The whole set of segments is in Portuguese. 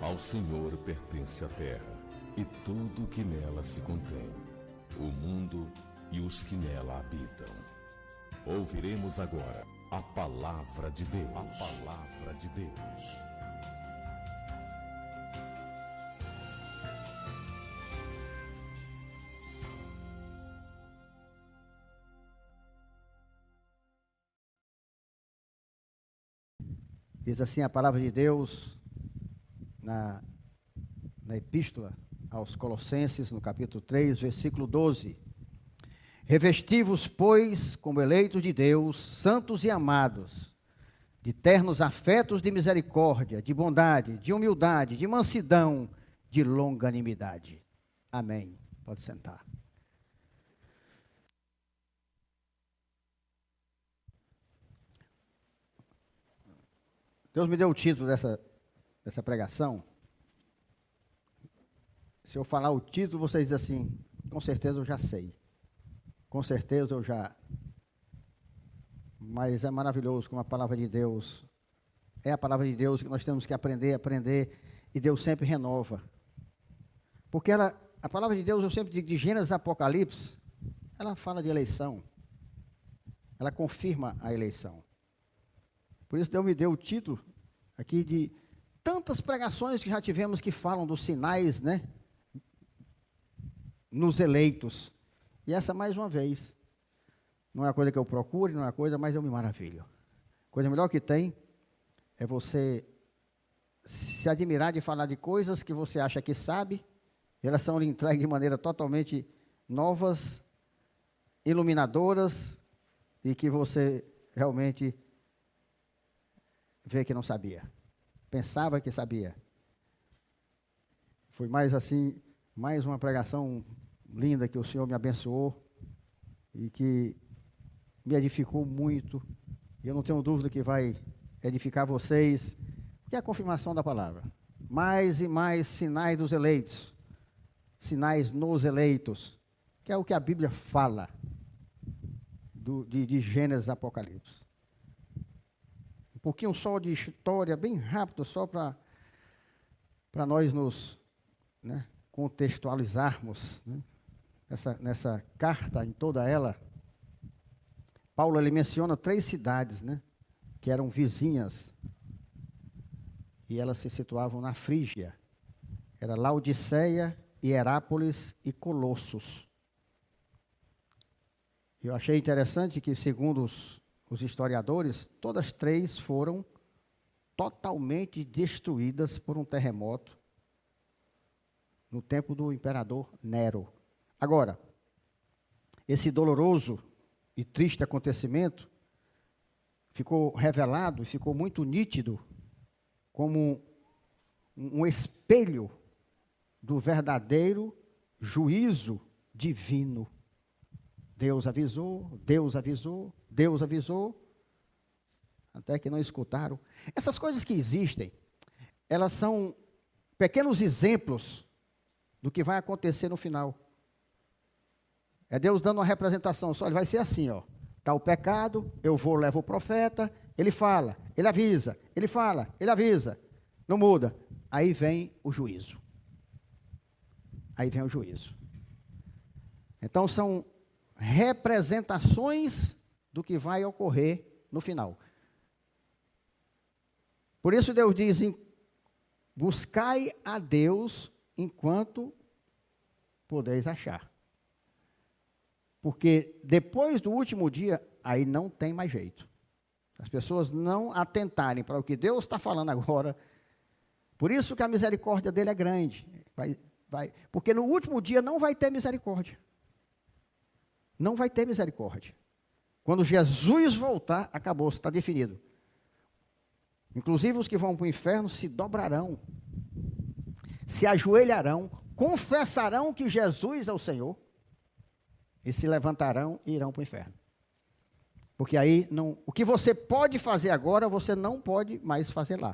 Ao Senhor pertence a terra e tudo o que nela se contém, o mundo e os que nela habitam. Ouviremos agora a palavra de Deus. A palavra de Deus. Diz assim a palavra de Deus na epístola aos Colossenses, no capítulo 3, versículo 12. Revesti-vos, pois, como eleitos de Deus, santos e amados, de ternos afetos de misericórdia, de bondade, de humildade, de mansidão, de longanimidade. Amém. Pode sentar. Deus me deu o título dessa pregação. Se eu falar o título, você diz assim, com certeza eu já sei. Com certeza eu já... Mas é maravilhoso como a palavra de Deus... É a palavra de Deus que nós temos que aprender, e Deus sempre renova. Porque a palavra de Deus, eu sempre digo, de Gênesis a Apocalipse, ela fala de eleição. Ela confirma a eleição. Por isso Deus me deu o título aqui de tantas pregações que já tivemos que falam dos sinais, né? Nos eleitos. E essa mais uma vez. Não é uma coisa que eu procure, não é uma coisa, mas eu me maravilho. A coisa melhor que tem é você se admirar de falar de coisas que você acha que sabe, e elas são entregues de maneira totalmente novas, iluminadoras, e que você realmente vê que não sabia. Pensava que sabia. Foi mais assim, mais uma pregação linda que o Senhor me abençoou e que me edificou muito. E eu não tenho dúvida que vai edificar vocês, que é a confirmação da palavra. Mais e mais sinais dos eleitos, sinais nos eleitos, que é o que a Bíblia fala de Gênesis a Apocalipse. Um pouquinho só de história, bem rápido, só para nós nos contextualizarmos, né? Nessa carta, em toda ela. Paulo, ele menciona 3 cidades, né, que eram vizinhas, e elas se situavam na Frígia. Era Laodiceia, Hierápolis e Colossos. Eu achei interessante que, segundo os historiadores, todas 3 foram totalmente destruídas por um terremoto no tempo do imperador Nero. Agora, esse doloroso e triste acontecimento ficou revelado e ficou muito nítido como um espelho do verdadeiro juízo divino. Deus avisou, Deus avisou, Deus avisou, até que não escutaram. Essas coisas que existem, elas são pequenos exemplos do que vai acontecer no final. É Deus dando uma representação, só ele vai ser assim, ó. Está o pecado, eu vou, levo o profeta, ele fala, ele avisa, ele fala, ele avisa, não muda. Aí vem o juízo. Aí vem o juízo. Então são representações do que vai ocorrer no final. Por isso Deus diz, buscai a Deus enquanto podeis achar. Porque depois do último dia, aí não tem mais jeito. As pessoas não atentarem para o que Deus está falando agora. Por isso que a misericórdia dele é grande. Porque no último dia não vai ter misericórdia. Não vai ter misericórdia. Quando Jesus voltar, acabou, está definido. Inclusive os que vão para o inferno se dobrarão, se ajoelharão, confessarão que Jesus é o Senhor, e se levantarão e irão para o inferno. Porque aí, o que você pode fazer agora, você não pode mais fazer lá.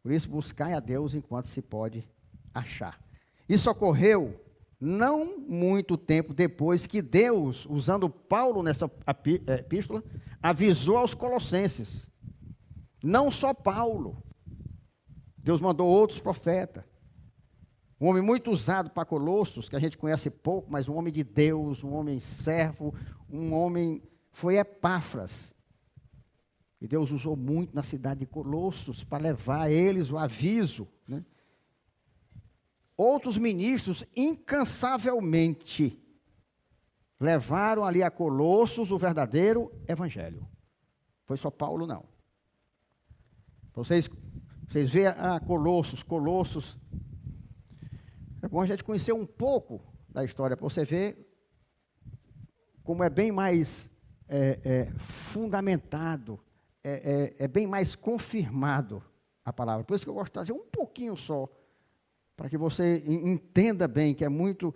Por isso, buscai a Deus enquanto se pode achar. Isso ocorreu não muito tempo depois que Deus, usando Paulo nessa epístola, avisou aos colossenses. Não só Paulo, Deus mandou outros profetas. Um homem muito usado para Colossos, que a gente conhece pouco, mas um homem de Deus, um homem servo, um homem... Foi Epáfras. E Deus usou muito na cidade de Colossos para levar a eles o aviso, né? Outros ministros, incansavelmente, levaram ali a Colossos o verdadeiro evangelho. Foi só Paulo, não. Vocês veem Colossos. É bom a gente conhecer um pouco da história, para você ver como é bem mais fundamentado, é bem mais confirmado a palavra. Por isso que eu gosto de trazer um pouquinho só, para que você entenda bem que é muito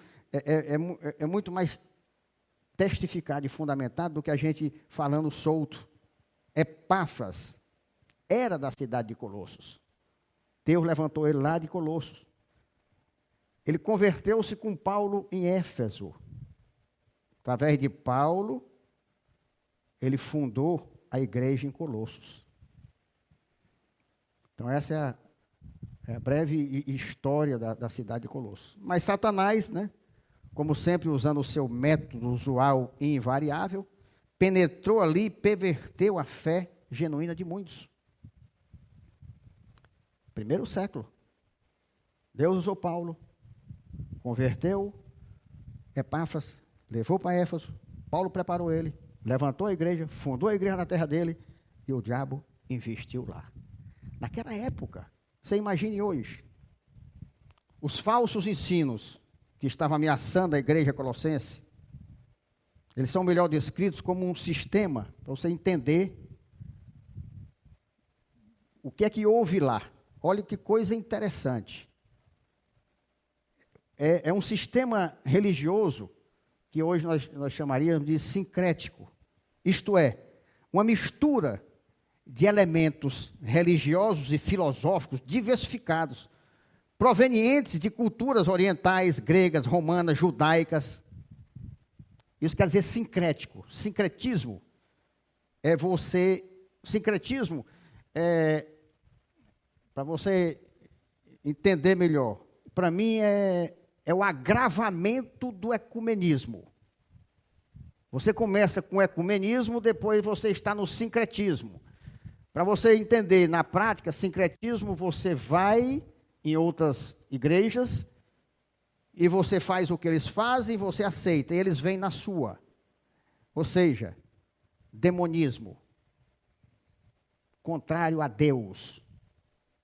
mais testificado e fundamentado do que a gente falando solto. Epáfras era da cidade de Colossos. Deus levantou ele lá de Colossos. Ele converteu-se com Paulo em Éfeso. Através de Paulo, ele fundou a igreja em Colossos. Então, essa é a breve história da cidade de Colossos. Mas Satanás, né, como sempre usando o seu método usual e invariável, penetrou ali e perverteu a fé genuína de muitos. Primeiro século. Deus usou Paulo, converteu Epáfras, levou para Éfeso, Paulo preparou ele, levantou a igreja, fundou a igreja na terra dele, e o diabo investiu lá. Naquela época, você imagine hoje, os falsos ensinos que estavam ameaçando a igreja colossense, eles são melhor descritos como um sistema, para você entender o que é que houve lá. Olha que coisa interessante. É um sistema religioso que hoje nós chamaríamos de sincrético. Isto é, uma mistura de elementos religiosos e filosóficos diversificados, provenientes de culturas orientais, gregas, romanas, judaicas. Isso quer dizer sincrético. Sincretismo é você... Sincretismo é... Para você entender melhor, para mim é o agravamento do ecumenismo. Você começa com o ecumenismo, depois você está no sincretismo. Para você entender, na prática, sincretismo, você vai em outras igrejas e você faz o que eles fazem, você aceita, e eles vêm na sua. Ou seja, demonismo, contrário a Deus.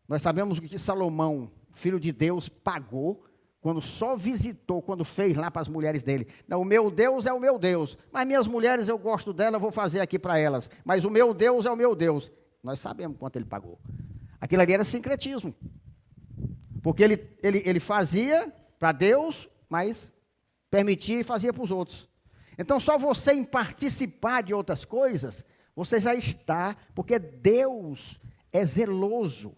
Nós sabemos o que Salomão, filho de Deus, pagou quando só visitou, quando fez lá para as mulheres dele. Não, o meu Deus é o meu Deus, mas minhas mulheres eu gosto dela, eu vou fazer aqui para elas. Mas o meu Deus é o meu Deus. Nós sabemos quanto ele pagou. Aquilo ali era sincretismo. Porque ele fazia para Deus, mas permitia e fazia para os outros. Então, só você em participar de outras coisas, você já está, porque Deus é zeloso.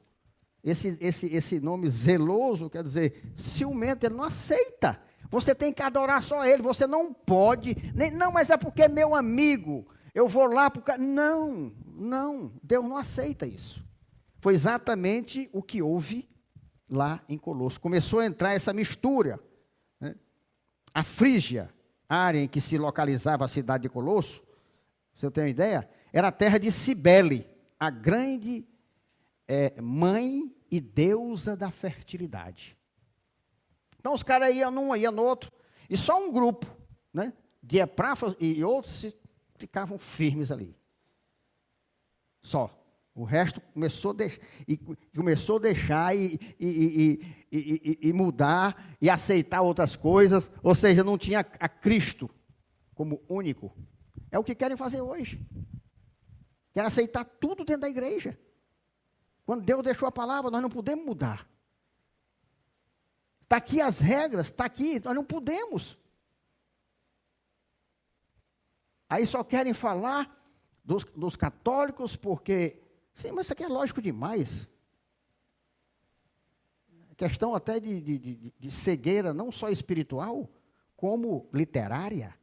Esse nome zeloso, quer dizer, ciumento, ele não aceita. Você tem que adorar só ele, você não pode, não, mas é porque é meu amigo, eu vou lá porque... Não, Deus não aceita isso. Foi exatamente o que houve lá em Colossos. Começou a entrar essa mistura, né? A Frígia, área em que se localizava a cidade de Colossos, se eu tenho uma ideia, era a terra de Cibele, a grande mãe e deusa da fertilidade. Então os caras iam num, iam no outro, e só um grupo, né, de Epáfras e outros ficavam firmes ali. Só. O resto começou a deixar e mudar e aceitar outras coisas, ou seja, não tinha a Cristo como único. É o que querem fazer hoje. Querem aceitar tudo dentro da igreja. Quando Deus deixou a palavra, nós não podemos mudar. Está aqui as regras, está aqui, nós não podemos. Aí só querem falar dos católicos porque... Sim, mas isso aqui é lógico demais. Questão até de cegueira, não só espiritual, como literária.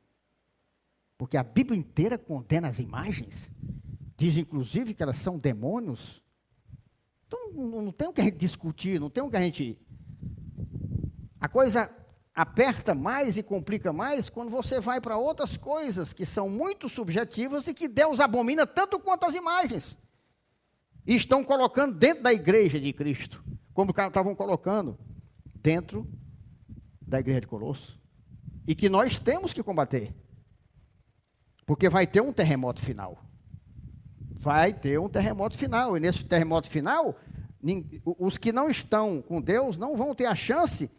Porque a Bíblia inteira condena as imagens. Diz, inclusive, que elas são demônios. Então, não tem o que a gente discutir, não tem o que a gente... A coisa aperta mais e complica mais quando você vai para outras coisas que são muito subjetivas e que Deus abomina tanto quanto as imagens. E estão colocando dentro da igreja de Cristo, como estavam colocando dentro da igreja de Colosso. E que nós temos que combater. Porque vai ter um terremoto final. Vai ter um terremoto final. E nesse terremoto final, os que não estão com Deus não vão ter a chance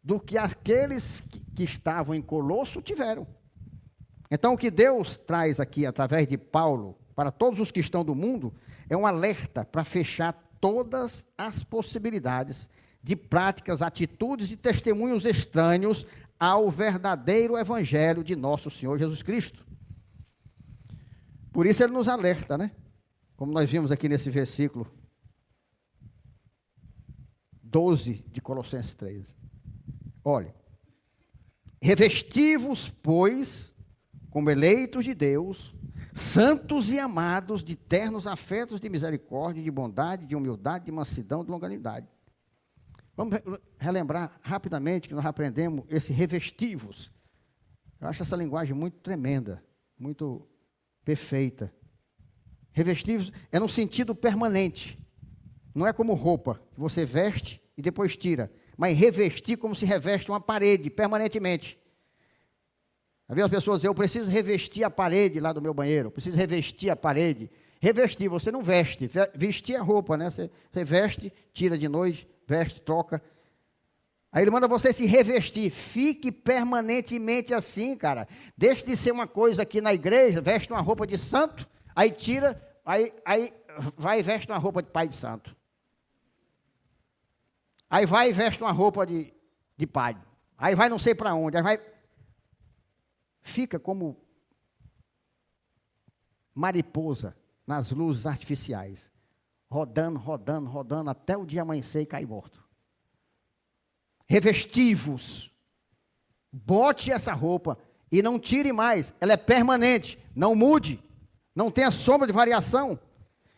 do que aqueles que estavam em Colosso tiveram. Então, o que Deus traz aqui, através de Paulo, para todos os que estão do mundo, é um alerta para fechar todas as possibilidades de práticas, atitudes e testemunhos estranhos ao verdadeiro evangelho de nosso Senhor Jesus Cristo. Por isso ele nos alerta, né? Como nós vimos aqui nesse versículo 12 de Colossenses 3. Olha, revesti-vos, pois, como eleitos de Deus, santos e amados, de ternos afetos de misericórdia, de bondade, de humildade, de mansidão, de longanimidade. Vamos relembrar rapidamente que nós aprendemos esse revesti-vos. Eu acho essa linguagem muito tremenda, muito perfeita. Revesti-vos é no sentido permanente. Não é como roupa, que você veste e depois tira. Mas revestir como se reveste uma parede, permanentemente. Às vezes as pessoas dizem, eu preciso revestir a parede lá do meu banheiro, eu preciso revestir a parede. Revestir, você não veste, vestir é roupa, né? Você veste, tira de noite, veste, troca. Aí ele manda você se revestir, fique permanentemente assim, cara. Deixe de ser uma coisa aqui na igreja, veste uma roupa de santo, aí tira, aí vai e veste uma roupa de pai de santo. Aí vai e veste uma roupa de padre. Aí vai não sei para onde. Aí vai... Fica como mariposa nas luzes artificiais. Rodando, rodando, rodando, até o dia amanhecer e cair morto. Revesti-vos. Bote essa roupa e não tire mais. Ela é permanente. Não mude. Não tenha sombra de variação.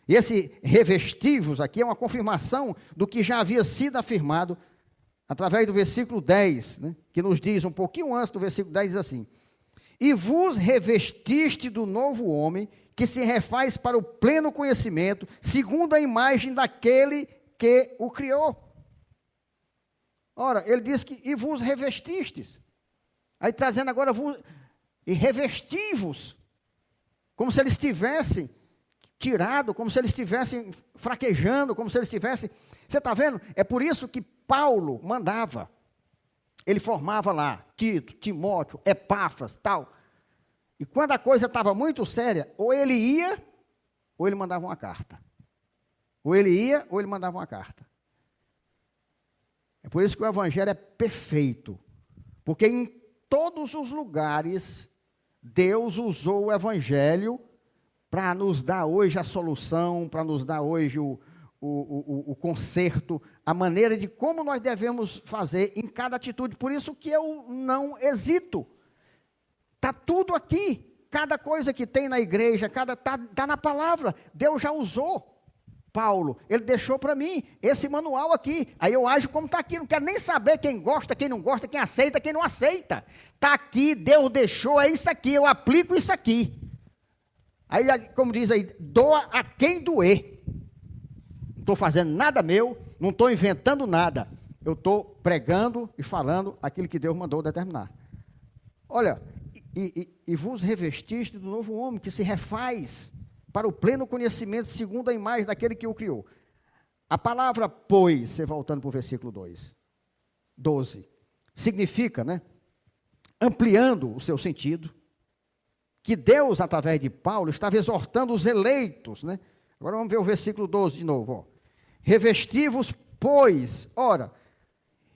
E esse revesti-vos aqui é uma confirmação do que já havia sido afirmado através do versículo 10, né, que nos diz, um pouquinho antes do versículo 10, diz assim, e vos revestiste do novo homem, que se refaz para o pleno conhecimento, segundo a imagem daquele que o criou. Ora, ele diz que, e vos revestistes. Aí trazendo agora, e revesti-vos, como se eles tivessem tirado, como se eles estivessem fraquejando, como se eles estivessem... Você está vendo? É por isso que Paulo mandava. Ele formava lá, Tito, Timóteo, Epáfras, tal. E quando a coisa estava muito séria, ou ele ia, ou ele mandava uma carta. Ou ele ia, ou ele mandava uma carta. É por isso que o evangelho é perfeito. Porque em todos os lugares, Deus usou o evangelho para nos dar hoje a solução, para nos dar hoje o conserto, a maneira de como nós devemos fazer em cada atitude. Por isso que eu não hesito. Está tudo aqui. Cada coisa que tem na igreja, está na palavra. Deus já usou Paulo. Ele deixou para mim esse manual aqui. Aí eu ajo como está aqui. Não quero nem saber quem gosta, quem não gosta, quem aceita, quem não aceita. Está aqui, Deus deixou, é isso aqui. Eu aplico isso aqui. Aí, como diz aí, doa a quem doer. Não estou fazendo nada meu, não estou inventando nada. Eu estou pregando e falando aquilo que Deus mandou determinar. Olha, e vos revestiste do novo homem, que se refaz para o pleno conhecimento, segundo a imagem daquele que o criou. A palavra, pois, você voltando para o versículo 12, significa, né, ampliando o seu sentido, que Deus, através de Paulo, estava exortando os eleitos, né? Agora vamos ver o versículo 12 de novo, ó. Revesti-vos, pois, ora,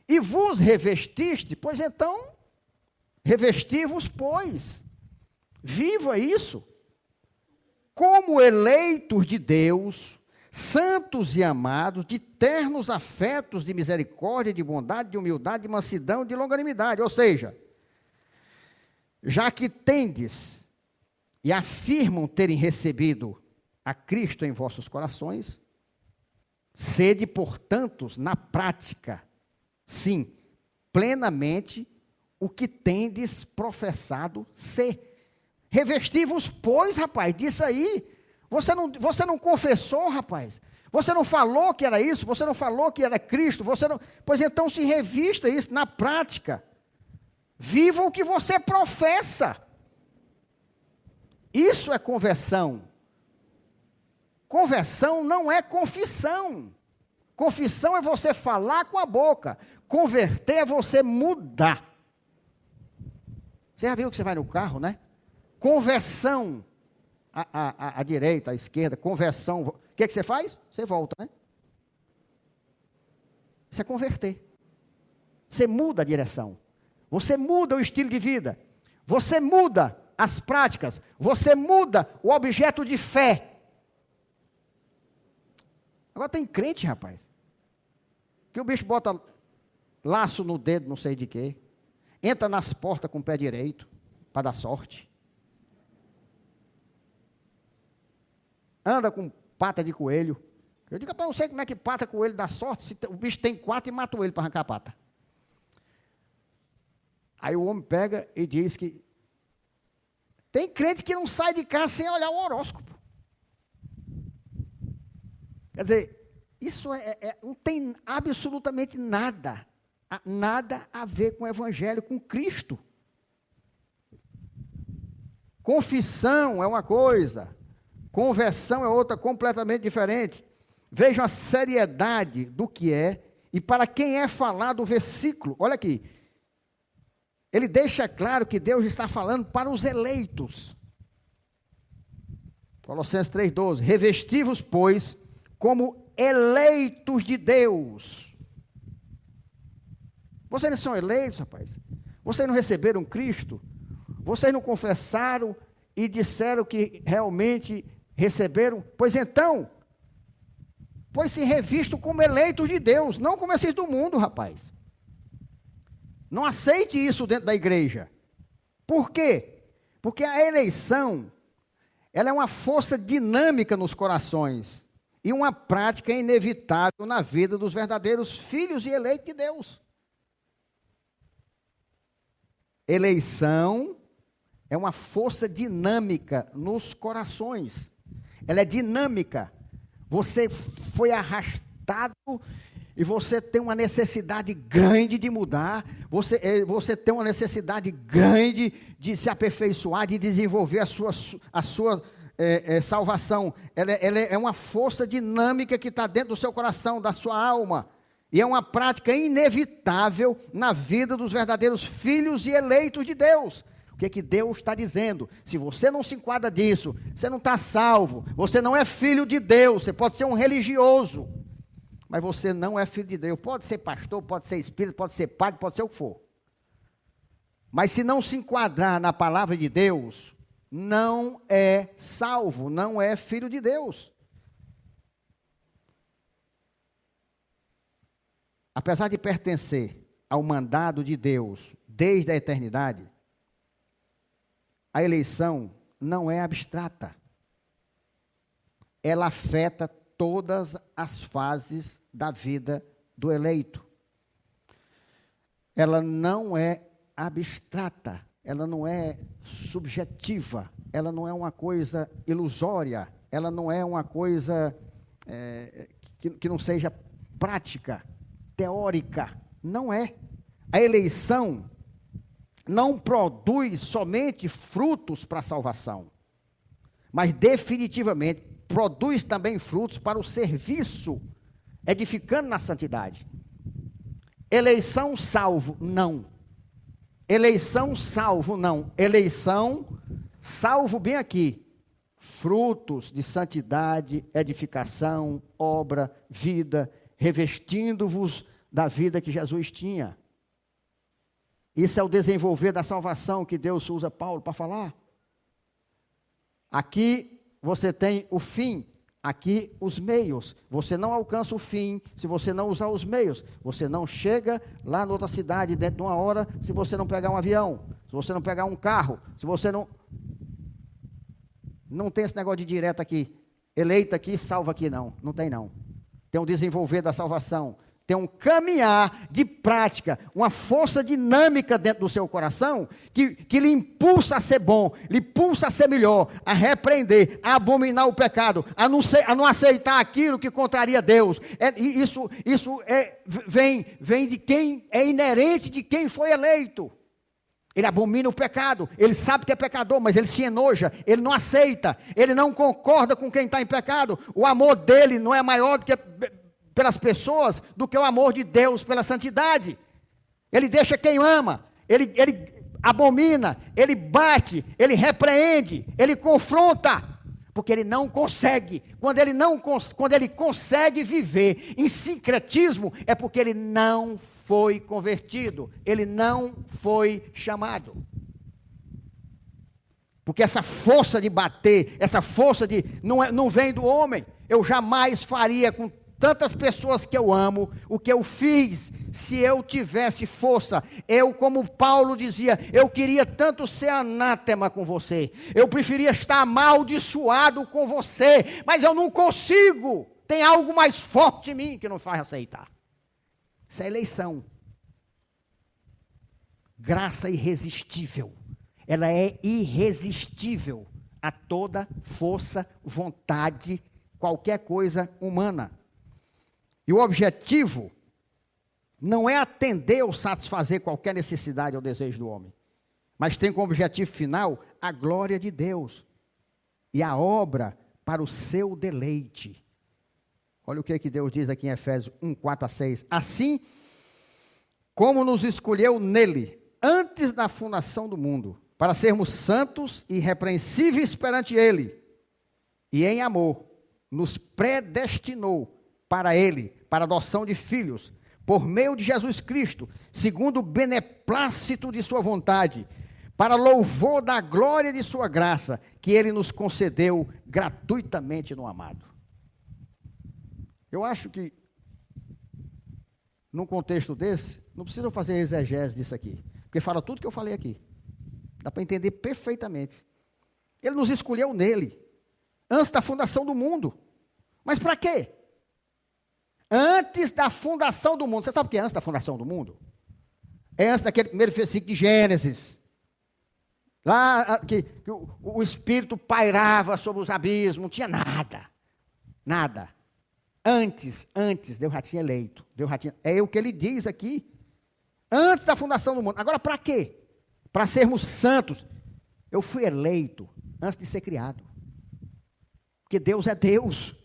e vos revestiste, pois então, revesti-vos, pois, viva isso, como eleitos de Deus, santos e amados, de ternos afetos de misericórdia, de bondade, de humildade, de mansidão, de longanimidade, ou seja, já que tendes e afirmam terem recebido a Cristo em vossos corações, Sede, portanto, na prática, sim, plenamente o que tendes professado ser. Revesti-vos, pois, rapaz, disso aí. Você não confessou, rapaz. Você não falou que era isso, você não falou que era Cristo, pois então se revista isso na prática. Viva o que você professa. Isso é conversão. Conversão não é confissão. Confissão é você falar com a boca. Converter é você mudar. Você já viu que você vai no carro, né? Conversão. À direita, à esquerda, conversão. O que você faz? Você volta, né? Isso é converter. Você muda a direção. Você muda o estilo de vida. Você muda as práticas. Você muda o objeto de fé. Agora tem crente, rapaz, que o bicho bota laço no dedo, não sei de quê. Entra nas portas com o pé direito, para dar sorte. Anda com pata de coelho. Eu digo, rapaz, não sei como é que pata coelho dá sorte, se o bicho tem 4 e mata ele para arrancar a pata. Aí o homem pega e diz que tem crente que não sai de casa sem olhar o horóscopo. Quer dizer, isso não tem absolutamente nada a ver com o Evangelho, com Cristo. Confissão é uma coisa, conversão é outra completamente diferente. Vejam a seriedade do que é, e para quem é falado o versículo, olha aqui, ele deixa claro que Deus está falando para os eleitos. Colossenses 3,12, revesti-vos, pois, como eleitos de Deus. Vocês não são eleitos, rapaz? Vocês não receberam Cristo? Vocês não confessaram e disseram que realmente receberam? Pois então, pois se revistam como eleitos de Deus, não como esses do mundo, rapaz. Não aceite isso dentro da igreja. Por quê? Porque a eleição, ela é uma força dinâmica nos corações e uma prática inevitável na vida dos verdadeiros filhos e eleitos de Deus. Eleição é uma força dinâmica nos corações. Ela é dinâmica. Você foi arrastado e você tem uma necessidade grande de mudar. Você tem uma necessidade grande de se aperfeiçoar, de desenvolver a sua salvação. Ela é uma força dinâmica que está dentro do seu coração, da sua alma. E é uma prática inevitável na vida dos verdadeiros filhos e eleitos de Deus. O que é que Deus está dizendo? Se você não se enquadra disso, você não está salvo, você não é filho de Deus, você pode ser um religioso, mas você não é filho de Deus. Pode ser pastor, pode ser espírita, pode ser padre, pode ser o que for. Mas se não se enquadrar na palavra de Deus, não é salvo, não é filho de Deus. Apesar de pertencer ao mandado de Deus desde a eternidade, a eleição não é abstrata. Ela afeta todas as fases da vida do eleito. Ela não é abstrata, ela não é subjetiva, ela não é uma coisa ilusória, ela não é uma coisa que não seja prática, teórica. Não é. A eleição não produz somente frutos para a salvação, mas definitivamente produz também frutos para o serviço, edificando na santidade. Eleição salvo, não. Eleição salvo, não. Eleição salvo bem aqui. Frutos de santidade, edificação, obra, vida, revestindo-vos da vida que Jesus tinha. Isso é o desenvolver da salvação que Deus usa Paulo para falar. Aqui você tem o fim, aqui os meios. Você não alcança o fim se você não usar os meios. Você não chega lá na outra cidade dentro de uma hora se você não pegar um avião, se você não pegar um carro, se você não tem esse negócio de direto aqui, eleito aqui, salvo aqui, não tem não. tem um desenvolver da salvação, tem um caminhar de prática, uma força dinâmica dentro do seu coração, que lhe impulsa a ser bom, lhe impulsa a ser melhor, a repreender, a abominar o pecado, a não aceitar aquilo que contraria Deus. Vem de quem é inerente de quem foi eleito. Ele abomina o pecado, ele sabe que é pecador, mas ele se enoja, ele não aceita, ele não concorda com quem está em pecado. O amor dele não é maior do que pelas pessoas do que o amor de Deus pela santidade. Ele deixa quem ama, ele abomina, ele bate, ele repreende, ele confronta, porque ele não consegue. Quando ele consegue viver em sincretismo, é porque ele não foi convertido, ele não foi chamado. Porque essa força de bater, essa força não vem do homem. Eu jamais faria com tantas pessoas que eu amo o que eu fiz se eu tivesse força. Eu, como Paulo dizia, eu queria tanto ser anátema com você, eu preferia estar amaldiçoado com você, mas eu não consigo. Tem algo mais forte em mim que não faz aceitar. Isso é eleição. Graça irresistível. Ela é irresistível a toda força, vontade, qualquer coisa humana. E o objetivo não é atender ou satisfazer qualquer necessidade ou desejo do homem, mas tem como objetivo final a glória de Deus e a obra para o seu deleite. Olha o que Deus diz aqui em Efésios 1, 4 a 6. Assim como nos escolheu nele, antes da fundação do mundo, para sermos santos e irrepreensíveis perante ele, e em amor nos predestinou para ele, para a adoção de filhos, por meio de Jesus Cristo, segundo o beneplácito de sua vontade, para louvor da glória de sua graça, que ele nos concedeu gratuitamente no amado. Eu acho que, num contexto desse, não precisa fazer exegese disso aqui, porque fala tudo que eu falei aqui. Dá para entender perfeitamente. Ele nos escolheu nele, antes da fundação do mundo. Mas para quê? Antes da fundação do mundo. Você sabe o que é antes da fundação do mundo? É antes daquele primeiro versículo de Gênesis. Lá que o Espírito pairava sobre os abismos, não tinha nada. Nada. Antes, Deus já tinha eleito. É o que ele diz aqui. Antes da fundação do mundo. Agora, para quê? Para sermos santos. Eu fui eleito antes de ser criado. Porque Deus é Deus.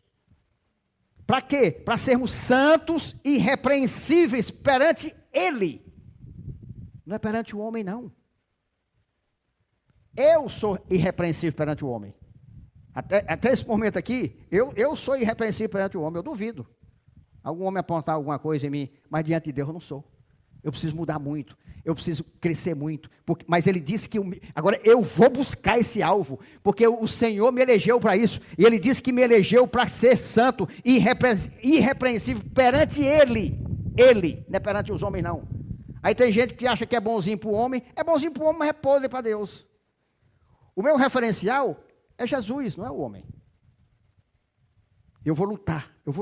Para quê? Para sermos santos e irrepreensíveis perante Ele. Não é perante o homem, não. Eu sou irrepreensível perante o homem. Até esse momento aqui, eu sou irrepreensível perante o homem, eu duvido. Algum homem apontar alguma coisa em mim, mas diante de Deus eu não sou. Eu preciso mudar muito, eu preciso crescer muito. Mas ele disse que, agora eu vou buscar esse alvo, porque o Senhor me elegeu para isso. E ele disse que me elegeu para ser santo e irrepreensível perante Ele. Ele, não é perante os homens não. Aí tem gente que acha que é bonzinho para o homem, mas é podre para Deus. O meu referencial é Jesus, não é o homem. Eu vou lutar, eu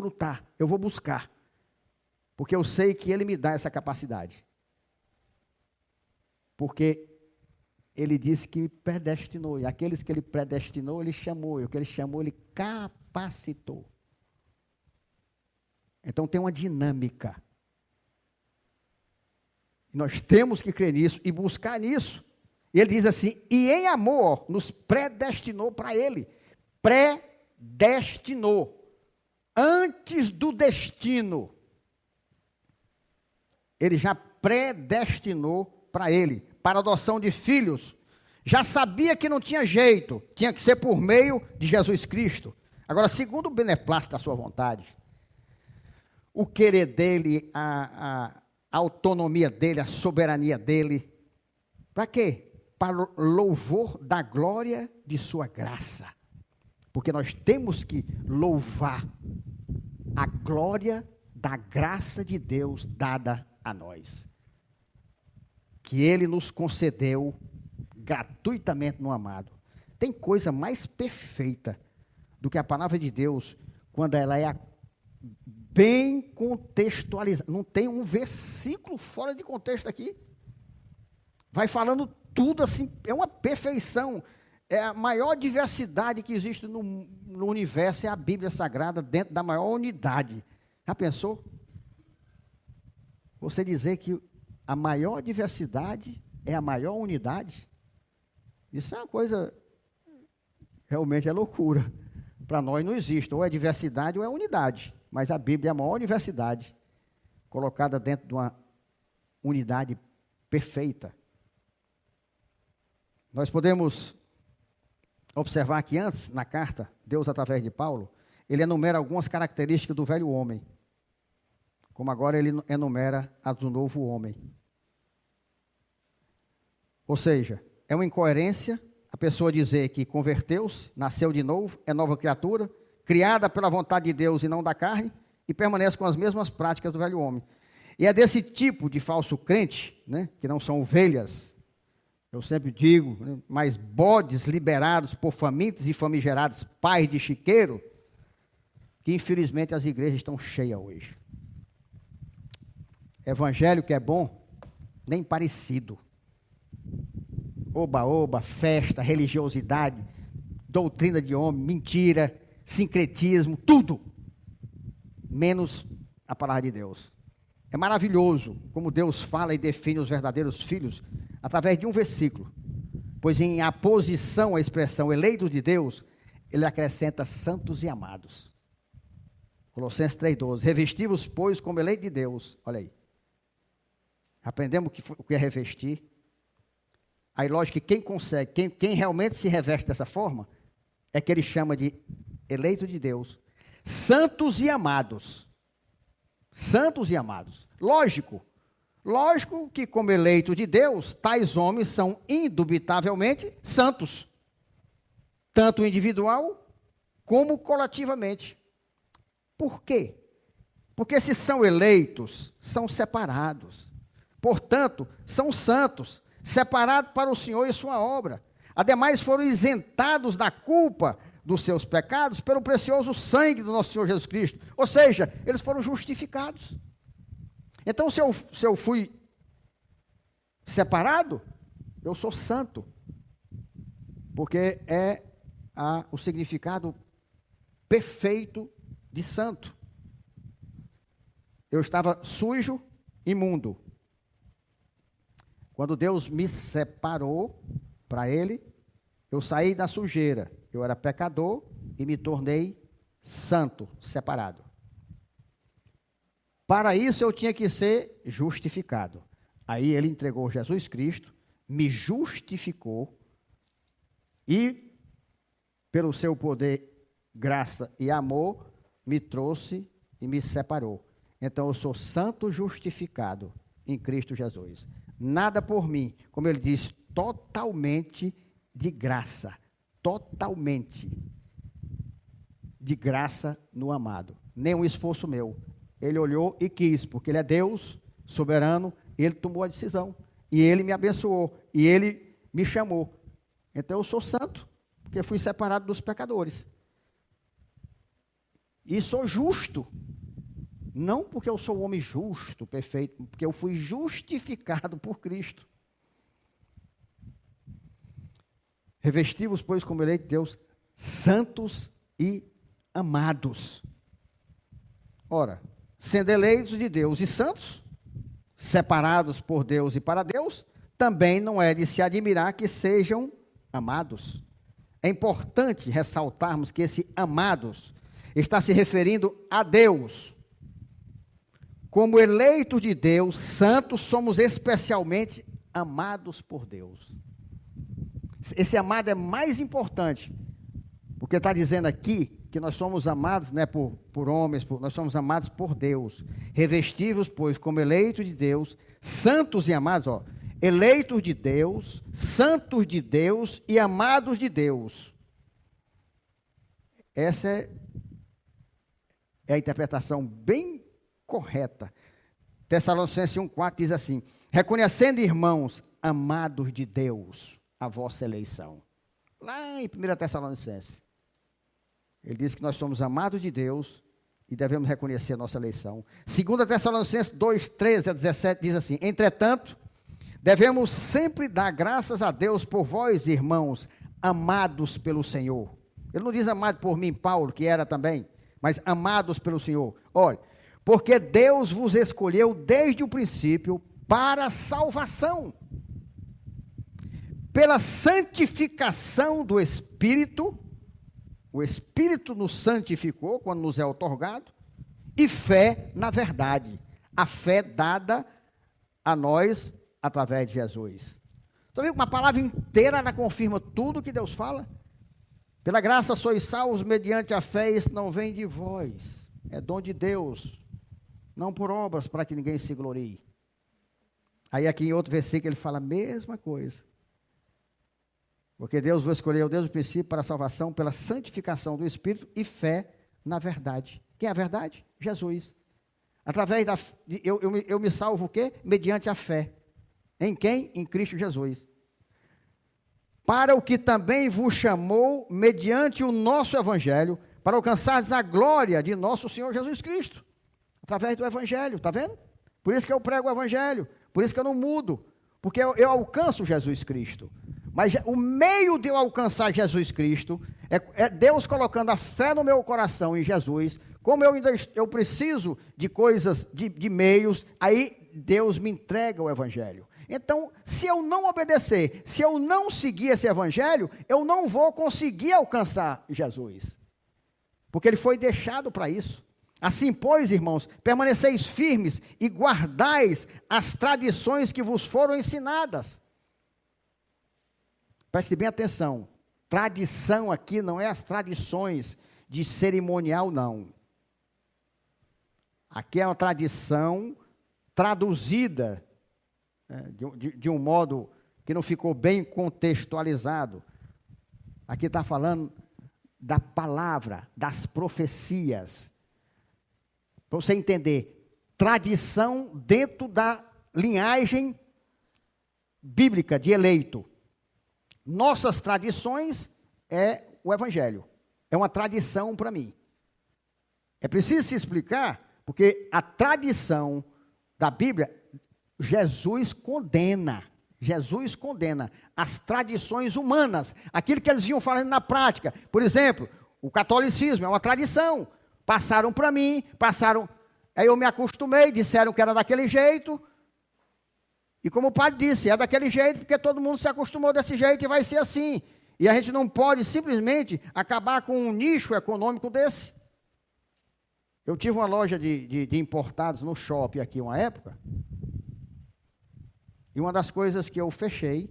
vou buscar. Porque eu sei que Ele me dá essa capacidade. Porque Ele disse que me predestinou. E aqueles que Ele predestinou, Ele chamou. E o que Ele chamou, Ele capacitou. Então tem uma dinâmica. Nós temos que crer nisso e buscar nisso. E Ele diz assim, e em amor nos predestinou para Ele. Predestinou. Antes do destino. Ele já predestinou para Ele, para a adoção de filhos. Já sabia que não tinha jeito, tinha que ser por meio de Jesus Cristo. Agora, segundo o beneplácito da sua vontade, o querer dele, a autonomia dele, a soberania dele, para quê? Para o louvor da glória de sua graça. Porque nós temos que louvar a glória da graça de Deus dada a nós, que Ele nos concedeu gratuitamente no amado. Tem coisa mais perfeita do que a palavra de Deus, quando ela é bem contextualizado. Não tem um versículo fora de contexto aqui. Vai falando tudo assim, é uma perfeição. É a maior diversidade que existe no universo, é a Bíblia Sagrada, dentro da maior unidade. Já pensou? Você dizer que a maior diversidade é a maior unidade? Isso é uma coisa, realmente é loucura. Para nós não existe, ou é diversidade ou é unidade. Mas a Bíblia é a maior universidade, colocada dentro de uma unidade perfeita. Nós podemos observar que antes, na carta, Deus através de Paulo, ele enumera algumas características do velho homem, como agora ele enumera as do novo homem. Ou seja, é uma incoerência a pessoa dizer que converteu-se, nasceu de novo, é nova criatura, criada pela vontade de Deus e não da carne, e permanece com as mesmas práticas do velho homem. E é desse tipo de falso crente, né, que não são ovelhas, eu sempre digo, né, mas bodes liberados por famintos e famigerados pais de chiqueiro, que infelizmente as igrejas estão cheias hoje. Evangelho que é bom, nem parecido. Oba-oba, festa, religiosidade, doutrina de homem, mentira, sincretismo, tudo, menos a palavra de Deus. É maravilhoso como Deus fala e define os verdadeiros filhos através de um versículo, pois em aposição à expressão eleitos de Deus, ele acrescenta santos e amados. Colossenses 3,12, revesti-vos, pois, como eleito de Deus. Olha aí. Aprendemos o que é revestir. Aí, lógico que quem consegue, quem realmente se reveste dessa forma, é que ele chama de eleito de Deus, santos e amados. Santos e amados. Lógico que como eleito de Deus, tais homens são indubitavelmente santos, tanto individual como coletivamente. Por quê? Porque se são eleitos, são separados. Portanto, são santos, separados para o Senhor e sua obra. Ademais, foram isentados da culpa dos seus pecados pelo precioso sangue do nosso Senhor Jesus Cristo. Ou seja, eles foram justificados. Então, se eu fui separado, eu sou santo. Porque é o significado perfeito de santo. Eu estava sujo, imundo. Quando Deus me separou para Ele, eu saí da sujeira. Eu era pecador e me tornei santo, separado. Para isso eu tinha que ser justificado. Aí Ele entregou Jesus Cristo, me justificou e, pelo seu poder, graça e amor, me trouxe e me separou. Então eu sou santo justificado em Cristo Jesus. Nada por mim, como ele diz, totalmente de graça. Totalmente de graça no amado. Nenhum esforço meu. Ele olhou e quis, porque ele é Deus soberano, ele tomou a decisão. E ele me abençoou, e ele me chamou. Então eu sou santo, porque fui separado dos pecadores. E sou justo. Não porque eu sou um homem justo, perfeito, porque eu fui justificado por Cristo. Revesti-vos, pois, como eleito de Deus, santos e amados. Ora, sendo eleitos de Deus e santos, separados por Deus e para Deus, também não é de se admirar que sejam amados. É importante ressaltarmos que esse amados está se referindo a Deus. Como eleitos de Deus, santos, somos especialmente amados por Deus. Esse amado é mais importante, porque está dizendo aqui que nós somos amados, né, por homens, nós somos amados por Deus. Revestivos, pois, como eleitos de Deus, santos e amados, eleitos de Deus, santos de Deus e amados de Deus. Essa é a interpretação bem correta. Tessalonicenses 1,4 diz assim: reconhecendo, irmãos, amados de Deus, a vossa eleição. Lá em 1 Tessalonicenses, ele diz que nós somos amados de Deus e devemos reconhecer a nossa eleição. 2 Tessalonicenses 2, 13 a 17 diz assim: entretanto, devemos sempre dar graças a Deus por vós, irmãos, amados pelo Senhor. Ele não diz amado por mim, Paulo, que era também, mas amados pelo Senhor. Olha, porque Deus vos escolheu desde o princípio para a salvação, pela santificação do Espírito. O Espírito nos santificou quando nos é outorgado, e fé na verdade, a fé dada a nós através de Jesus. Então, uma palavra inteira, ela confirma tudo que Deus fala. Pela graça sois salvos mediante a fé, isso não vem de vós, é dom de Deus, não por obras, para que ninguém se glorie. Aí aqui em outro versículo ele fala a mesma coisa. Porque Deus vos escolheu desde o princípio para a salvação, pela santificação do Espírito e fé na verdade. Quem é a verdade? Jesus. Através da... Eu me salvo o quê? Mediante a fé. Em quem? Em Cristo Jesus. Para o que também vos chamou, mediante o nosso Evangelho, para alcançar a glória de nosso Senhor Jesus Cristo. Através do Evangelho, está vendo? Por isso que eu prego o Evangelho, por isso que eu não mudo, porque eu alcanço Jesus Cristo. Mas o meio de eu alcançar Jesus Cristo é Deus colocando a fé no meu coração em Jesus. Como eu preciso de coisas, de meios, aí Deus me entrega o Evangelho. Então, se eu não obedecer, se eu não seguir esse Evangelho, eu não vou conseguir alcançar Jesus. Porque ele foi deixado para isso. Assim, pois, irmãos, permaneceis firmes e guardais as tradições que vos foram ensinadas. Preste bem atenção, tradição aqui não é as tradições de cerimonial, não. Aqui é uma tradição traduzida de um modo que não ficou bem contextualizado. Aqui está falando da palavra, das profecias. Para você entender, tradição dentro da linhagem bíblica de eleito. Nossas tradições é o Evangelho. É uma tradição para mim. É preciso se explicar, porque a tradição da Bíblia, Jesus condena as tradições humanas, aquilo que eles vinham falando na prática. Por exemplo, o catolicismo é uma tradição. Passaram para mim, aí eu me acostumei, disseram que era daquele jeito. E como o padre disse, é daquele jeito porque todo mundo se acostumou desse jeito e vai ser assim. E a gente não pode simplesmente acabar com um nicho econômico desse. Eu tive uma loja de importados no shopping aqui uma época. E uma das coisas que eu fechei,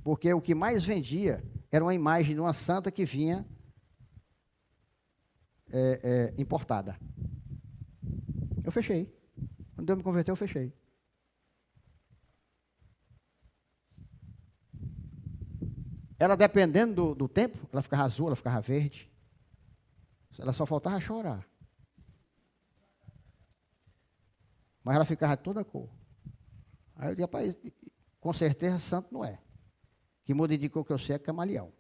porque o que mais vendia era uma imagem de uma santa que vinha importada. Eu fechei. Quando eu me converti, eu fechei. Ela, dependendo do tempo, ela ficava azul, ela ficava verde. Ela só faltava chorar. Mas ela ficava toda cor. Aí eu disse, rapaz, com certeza santo não é. Que muda de cor que eu sei é camaleão.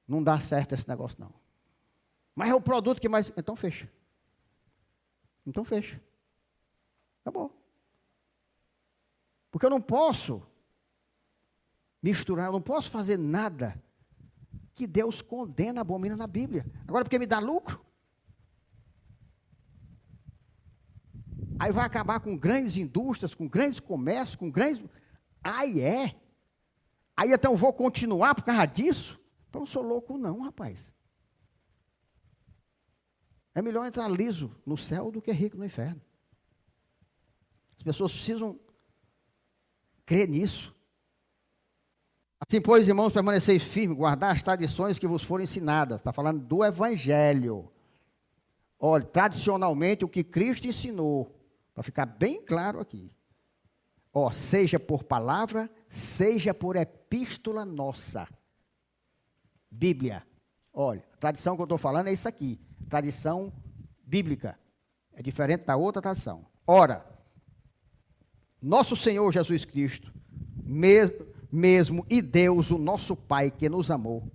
Não dá certo esse negócio não. Mas é o produto que mais... Então fecha. Acabou. Porque eu não posso misturar, eu não posso fazer nada que Deus condena, abomina na Bíblia. Agora, porque me dá lucro, aí vai acabar com grandes indústrias, com grandes comércios, com grandes... Aí então eu vou continuar por causa disso? Eu não sou louco não, rapaz. É melhor entrar liso no céu do que rico no inferno. As pessoas precisam crer nisso. Assim, pois, irmãos, permaneceis firmes, guardar as tradições que vos foram ensinadas. Está falando do Evangelho. Olha, tradicionalmente, o que Cristo ensinou, para ficar bem claro aqui. Seja por palavra, seja por epístola nossa. Bíblia. Olha, a tradição que eu estou falando é isso aqui. Tradição bíblica. É diferente da outra tradição. Ora, nosso Senhor Jesus Cristo, mesmo e Deus, o nosso Pai, que nos amou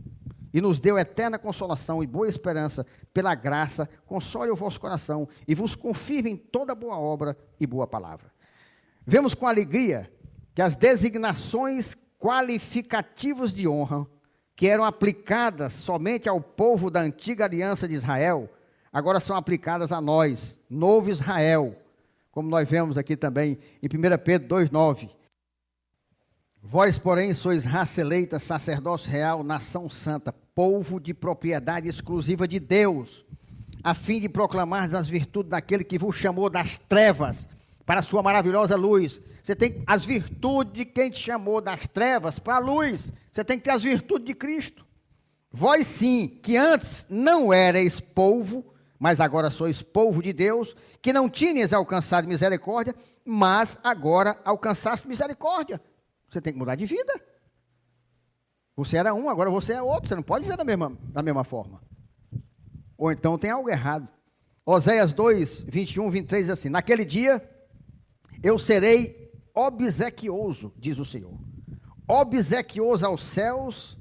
e nos deu eterna consolação e boa esperança, pela graça, console o vosso coração e vos confirme em toda boa obra e boa palavra. Vemos com alegria que as designações qualificativas de honra, que eram aplicadas somente ao povo da antiga aliança de Israel, agora são aplicadas a nós, novo Israel, como nós vemos aqui também em 1 Pedro 2,9. Vós, porém, sois raça eleita, sacerdócio real, nação santa, povo de propriedade exclusiva de Deus, a fim de proclamar as virtudes daquele que vos chamou das trevas para a sua maravilhosa luz. Você tem as virtudes de quem te chamou das trevas para a luz. Você tem que ter as virtudes de Cristo. Vós sim, que antes não erais povo, mas agora sois povo de Deus, que não tinhas alcançado misericórdia, mas agora alcançaste misericórdia. Você tem que mudar de vida. Você era um, agora você é outro. Você não pode viver da mesma forma. Ou então tem algo errado. Oséias 2, 21, 23 diz assim: naquele dia eu serei obsequioso, diz o Senhor. Obsequioso aos céus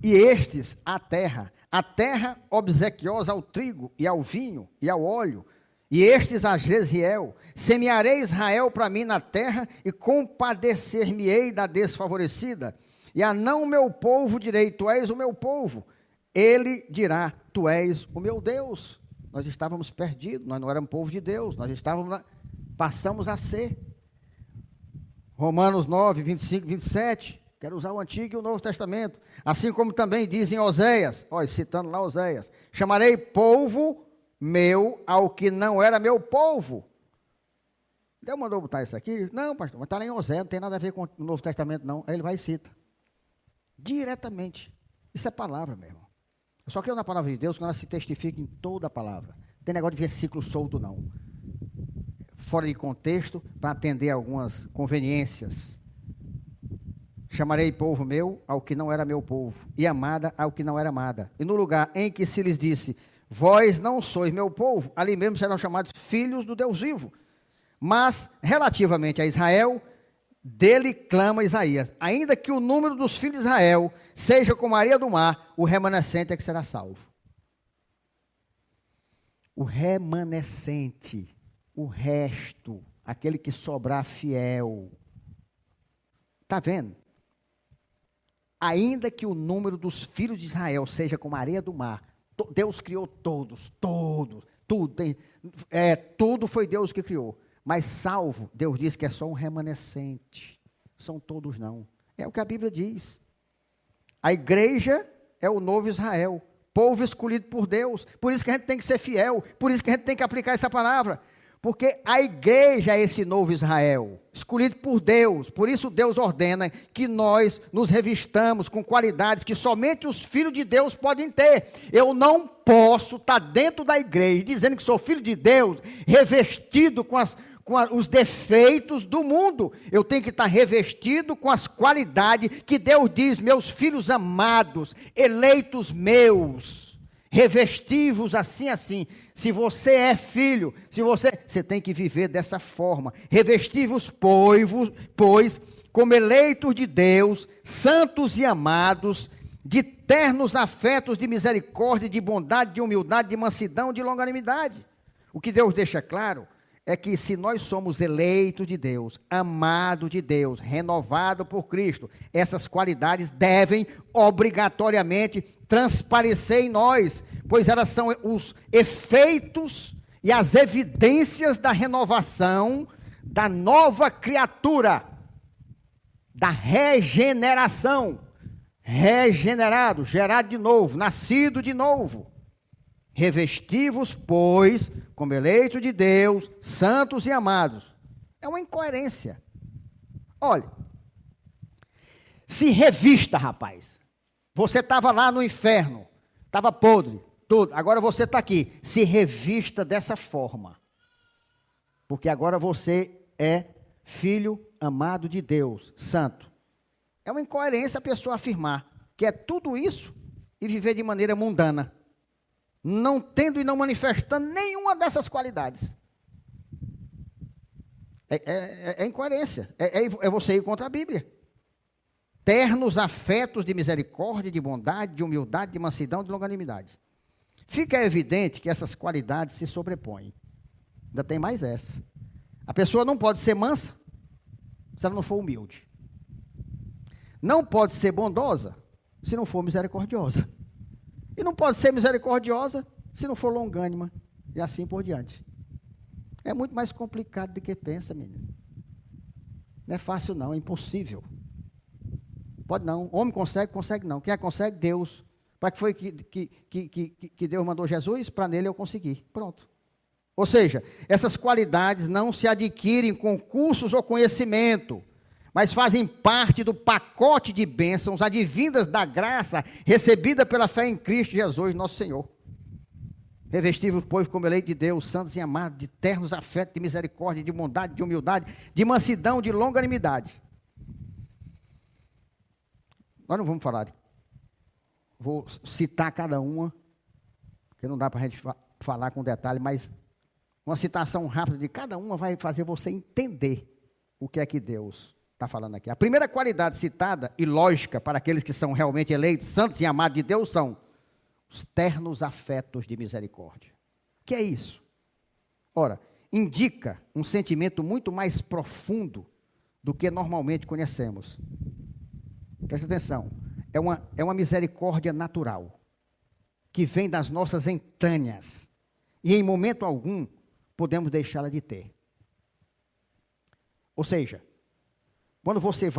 e estes à terra. A terra obsequiosa ao trigo e ao vinho e ao óleo. E estes a Jezreel. Semearei Israel para mim na terra e compadecer-me-ei da desfavorecida. E a não meu povo direi, tu és o meu povo. Ele dirá, tu és o meu Deus. Nós estávamos perdidos, nós não éramos povo de Deus, nós passamos a ser. Romanos 9, 25, 27. Quero usar o Antigo e o Novo Testamento. Assim como também diz em Oséias, citando lá Oséias, chamarei povo meu ao que não era meu povo. Deus mandou botar isso aqui? Não, pastor, mas está lá em Oséias, não tem nada a ver com o Novo Testamento, não. Aí ele vai e cita. Diretamente. Isso é palavra, meu irmão. Eu só creio na palavra de Deus quando ela se testifica em toda a palavra. Não tem negócio de versículo solto, não. Fora de contexto, para atender algumas conveniências. Chamarei povo meu ao que não era meu povo, e amada ao que não era amada. E no lugar em que se lhes disse, vós não sois meu povo, ali mesmo serão chamados filhos do Deus vivo. Mas, relativamente a Israel, dele clama Isaías, ainda que o número dos filhos de Israel seja como a areia do mar, o remanescente é que será salvo. O remanescente, o resto, aquele que sobrar fiel. Está vendo? Ainda que o número dos filhos de Israel seja como a areia do mar, Deus criou todos, tudo foi Deus que criou. Mas salvo, Deus diz que é só um remanescente. São todos não. É o que a Bíblia diz. A igreja é o novo Israel, povo escolhido por Deus. Por isso que a gente tem que ser fiel, por isso que a gente tem que aplicar essa palavra. Porque a igreja é esse novo Israel, escolhido por Deus. Por isso Deus ordena que nós nos revistamos com qualidades que somente os filhos de Deus podem ter. Eu não posso estar dentro da igreja dizendo que sou filho de Deus, revestido com os defeitos do mundo. Eu tenho que estar revestido com as qualidades que Deus diz, meus filhos amados, eleitos meus, revestivos assim. Se você é filho, você tem que viver dessa forma. Revestivos, pois, como eleitos de Deus, santos e amados, de ternos afetos de misericórdia, de bondade, de humildade, de mansidão, de longanimidade. O que Deus deixa claro é que se nós somos eleitos de Deus, amados de Deus, renovados por Cristo, essas qualidades devem obrigatoriamente transparecer em nós, pois elas são os efeitos e as evidências da renovação, da nova criatura, da regeneração. Regenerado, gerado de novo, nascido de novo. Revestivos, pois, como eleitos de Deus, santos e amados. É uma incoerência. Olha, se revista, rapaz. Você estava lá no inferno, estava podre, tudo. Agora você está aqui. Se revista dessa forma. Porque agora você é filho amado de Deus, santo. É uma incoerência a pessoa afirmar que é tudo isso e viver de maneira mundana, não tendo e não manifestando nenhuma dessas qualidades. É incoerência, é você ir contra a Bíblia. ternos afetos de misericórdia, de bondade, de humildade, de mansidão, de longanimidade. Fica evidente que essas qualidades se sobrepõem. Ainda tem mais essa. A pessoa não pode ser mansa se ela não for humilde. Não pode ser bondosa se não for misericordiosa. E não pode ser misericordiosa se não for longânima. E assim por diante. É muito mais complicado do que pensa, menino. Não é fácil não, é impossível. Pode não. Homem consegue, consegue não. Quem é que consegue? Deus. Para que foi que Deus mandou Jesus? Para nele eu conseguir. Pronto. Ou seja, essas qualidades não se adquirem com cursos ou conhecimento, mas fazem parte do pacote de bênçãos advindas da graça recebida pela fé em Cristo Jesus, nosso Senhor. Revestível, pois, como eleito de Deus, santos e amados, de ternos afetos, de misericórdia, de bondade, de humildade, de mansidão, de longanimidade. Nós não vamos falar, vou citar cada uma, porque não dá para a gente falar com detalhe, mas uma citação rápida de cada uma vai fazer você entender o que é que Deus está falando aqui. A primeira qualidade citada e lógica para aqueles que são realmente eleitos, santos e amados de Deus são os ternos afetos de misericórdia. O que é isso? Ora, indica um sentimento muito mais profundo do que normalmente conhecemos. Presta atenção, é uma misericórdia natural, que vem das nossas entranhas, e em momento algum podemos deixá-la de ter. Ou seja, quando você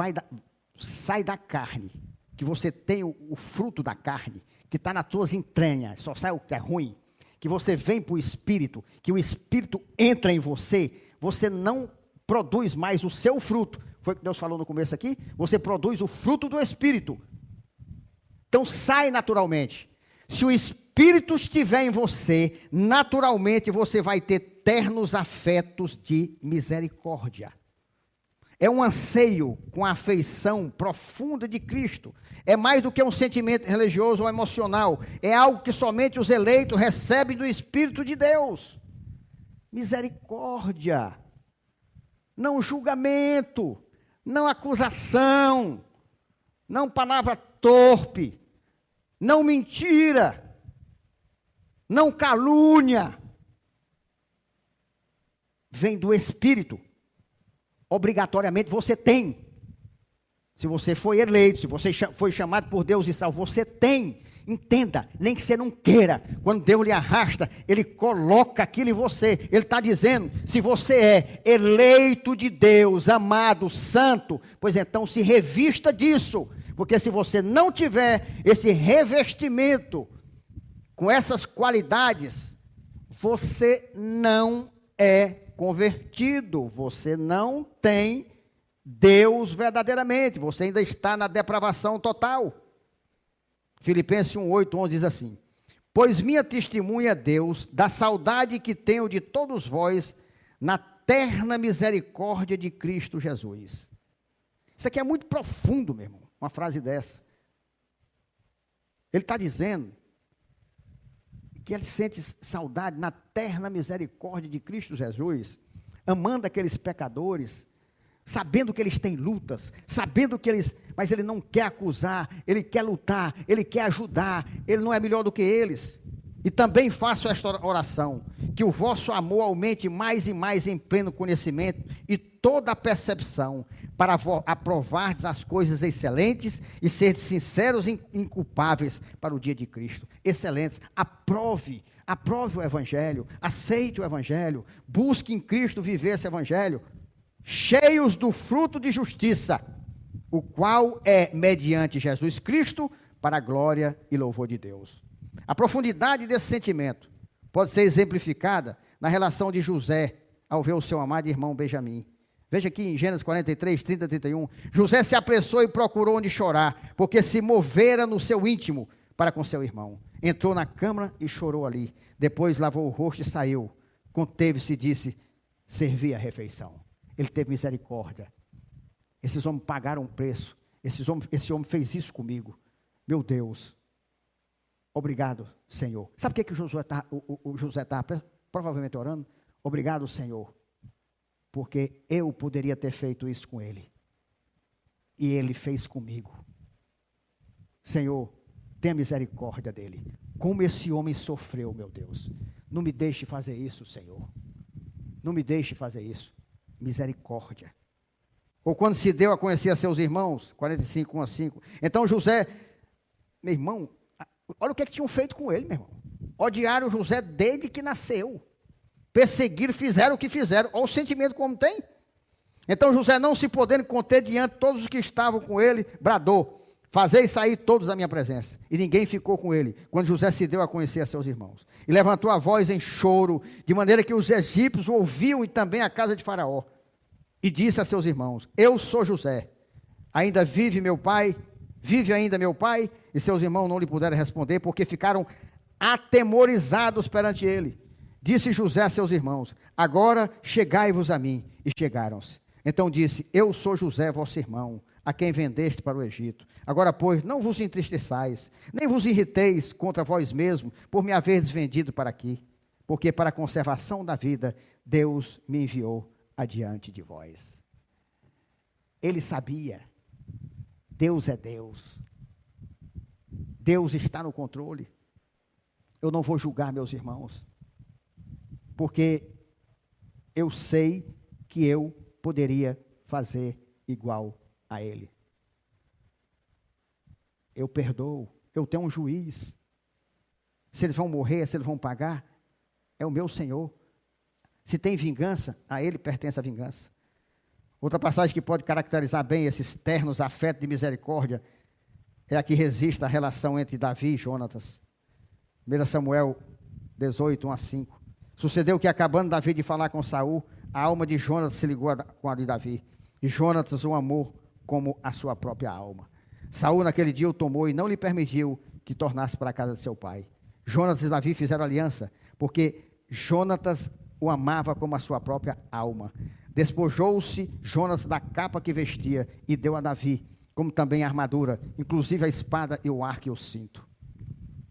sai da carne, que você tem o fruto da carne, que está nas suas entranhas, só sai o que é ruim, que você vem para o Espírito, que o Espírito entra em você, você não produz mais o seu fruto. Foi o que Deus falou no começo aqui? Você produz o fruto do Espírito. Então sai naturalmente. Se o Espírito estiver em você, naturalmente você vai ter ternos afetos de misericórdia. É um anseio com a afeição profunda de Cristo. É mais do que um sentimento religioso ou emocional. É algo que somente os eleitos recebem do Espírito de Deus. Misericórdia. Não julgamento. Não acusação. Não palavra torpe. Não mentira. Não calúnia. Vem do Espírito. Obrigatoriamente você tem. Se você foi eleito, se você foi chamado por Deus e salvo, você tem. Entenda, nem que você não queira. Quando Deus lhe arrasta, Ele coloca aquilo em você. Ele está dizendo, se você é eleito de Deus, amado, santo, pois então se revista disso. Porque se você não tiver esse revestimento, com essas qualidades, você não é convertido, você não tem Deus verdadeiramente, você ainda está na depravação total. Filipenses 1:8-11 diz assim: pois minha testemunha é Deus, da saudade que tenho de todos vós, na terna misericórdia de Cristo Jesus. Isso aqui é muito profundo, meu irmão, uma frase dessa. Ele está dizendo que ele sente saudade na terna misericórdia de Cristo Jesus, amando aqueles pecadores, sabendo que eles têm lutas, sabendo que mas ele não quer acusar, ele quer lutar, ele quer ajudar, ele não é melhor do que eles. E também faço esta oração, que o vosso amor aumente mais e mais em pleno conhecimento e toda a percepção, para aprovardes as coisas excelentes e serdes sinceros e inculpáveis para o dia de Cristo. Excelentes, aprove o Evangelho, aceite o Evangelho, busque em Cristo viver esse Evangelho, cheios do fruto de justiça, o qual é mediante Jesus Cristo, para a glória e louvor de Deus. A profundidade desse sentimento pode ser exemplificada na relação de José ao ver o seu amado irmão Benjamim. Veja aqui em Gênesis 43, 30, 31. José se apressou e procurou onde chorar, porque se movera no seu íntimo para com seu irmão. Entrou na câmara e chorou ali. Depois lavou o rosto e saiu. Conteve-se e disse, servi a refeição. Ele teve misericórdia. Esses homens pagaram um preço. Esse homem fez isso comigo. Meu Deus. Obrigado, Senhor. Sabe o que o José está provavelmente orando? Obrigado, Senhor. Porque eu poderia ter feito isso com ele. e ele fez comigo. Senhor, tenha misericórdia dele. Como esse homem sofreu, meu Deus. Não me deixe fazer isso, Senhor. Não me deixe fazer isso. Misericórdia. Ou quando se deu a conhecer a seus irmãos, 45, 1 a 5. Então José, meu irmão, olha o que tinham feito com ele, meu irmão. Odiaram José desde que nasceu. Perseguiram, fizeram o que fizeram. Olha o sentimento como tem. Então José, não se podendo conter diante de todos os que estavam com ele, bradou: fazei sair todos da minha presença. E ninguém ficou com ele, quando José se deu a conhecer a seus irmãos. E levantou a voz em choro, de maneira que os egípcios ouviam, e também a casa de Faraó. E disse a seus irmãos: eu sou José. Ainda vive meu pai? Vive ainda meu pai? E seus irmãos não lhe puderam responder, porque ficaram atemorizados perante ele. Disse José a seus irmãos: agora chegai-vos a mim. E chegaram-se. Então disse: eu sou José, vosso irmão, a quem vendeste para o Egito. Agora, pois, não vos entristeçais, nem vos irriteis contra vós mesmos, por me haverdes vendido para aqui, porque para a conservação da vida, Deus me enviou adiante de vós. Ele sabia, Deus é Deus. Deus está no controle. Eu não vou julgar meus irmãos, porque eu sei que eu poderia fazer igual a ele. Eu perdoo, eu tenho um juiz. Se eles vão morrer, se eles vão pagar, é o meu Senhor. Se tem vingança, a ele pertence a vingança. Outra passagem que pode caracterizar bem esses ternos afetos de misericórdia é a que resiste à relação entre Davi e Jonatas. 1 Samuel 18, 1 a 5. Sucedeu que, acabando Davi de falar com Saul, a alma de Jonatas se ligou com a de Davi. E Jonatas o amou como a sua própria alma. Saul naquele dia o tomou e não lhe permitiu que tornasse para a casa de seu pai. Jonatas e Davi fizeram aliança, porque Jonatas o amava como a sua própria alma. Despojou-se Jonatas da capa que vestia e deu a Davi, como também a armadura, inclusive a espada e o arco e o cinto.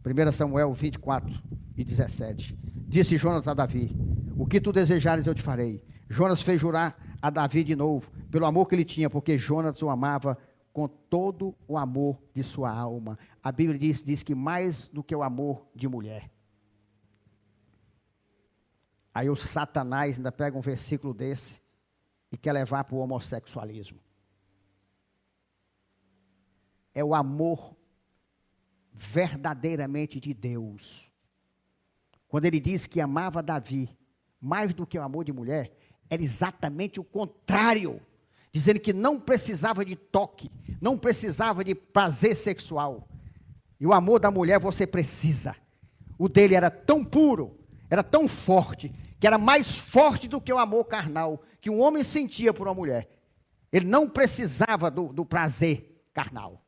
1 Samuel 24 e 17. Disse Jonatas a Davi: o que tu desejares eu te farei. Jonatas fez jurar a Davi de novo, pelo amor que ele tinha, porque Jonatas o amava com todo o amor de sua alma. A Bíblia diz que mais do que o amor de mulher. Aí o Satanás ainda pega um versículo desse e quer levar para o homossexualismo. É o amor verdadeiramente de Deus. Quando ele diz que amava Davi mais do que o amor de mulher, era exatamente o contrário, dizendo que não precisava de toque, não precisava de prazer sexual. E o amor da mulher você precisa. O dele era tão puro, era tão forte, que era mais forte do que o amor carnal que um homem sentia por uma mulher. Ele não precisava do prazer carnal.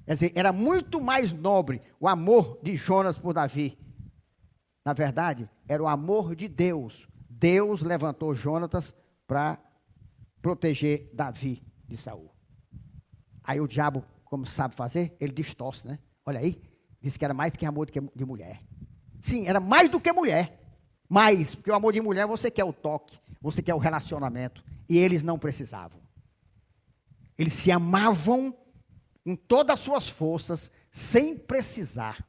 Quer dizer, era muito mais nobre o amor de Jonas por Davi. Na verdade, era o amor de Deus. Deus levantou Jonatas para proteger Davi de Saul. Aí o diabo, como sabe fazer, ele distorce, né? Olha aí, disse que era mais do que amor de mulher. Sim, era mais do que mulher. Mais, porque o amor de mulher você quer o toque, você quer o relacionamento. E eles não precisavam. Eles se amavam com todas as suas forças, sem precisar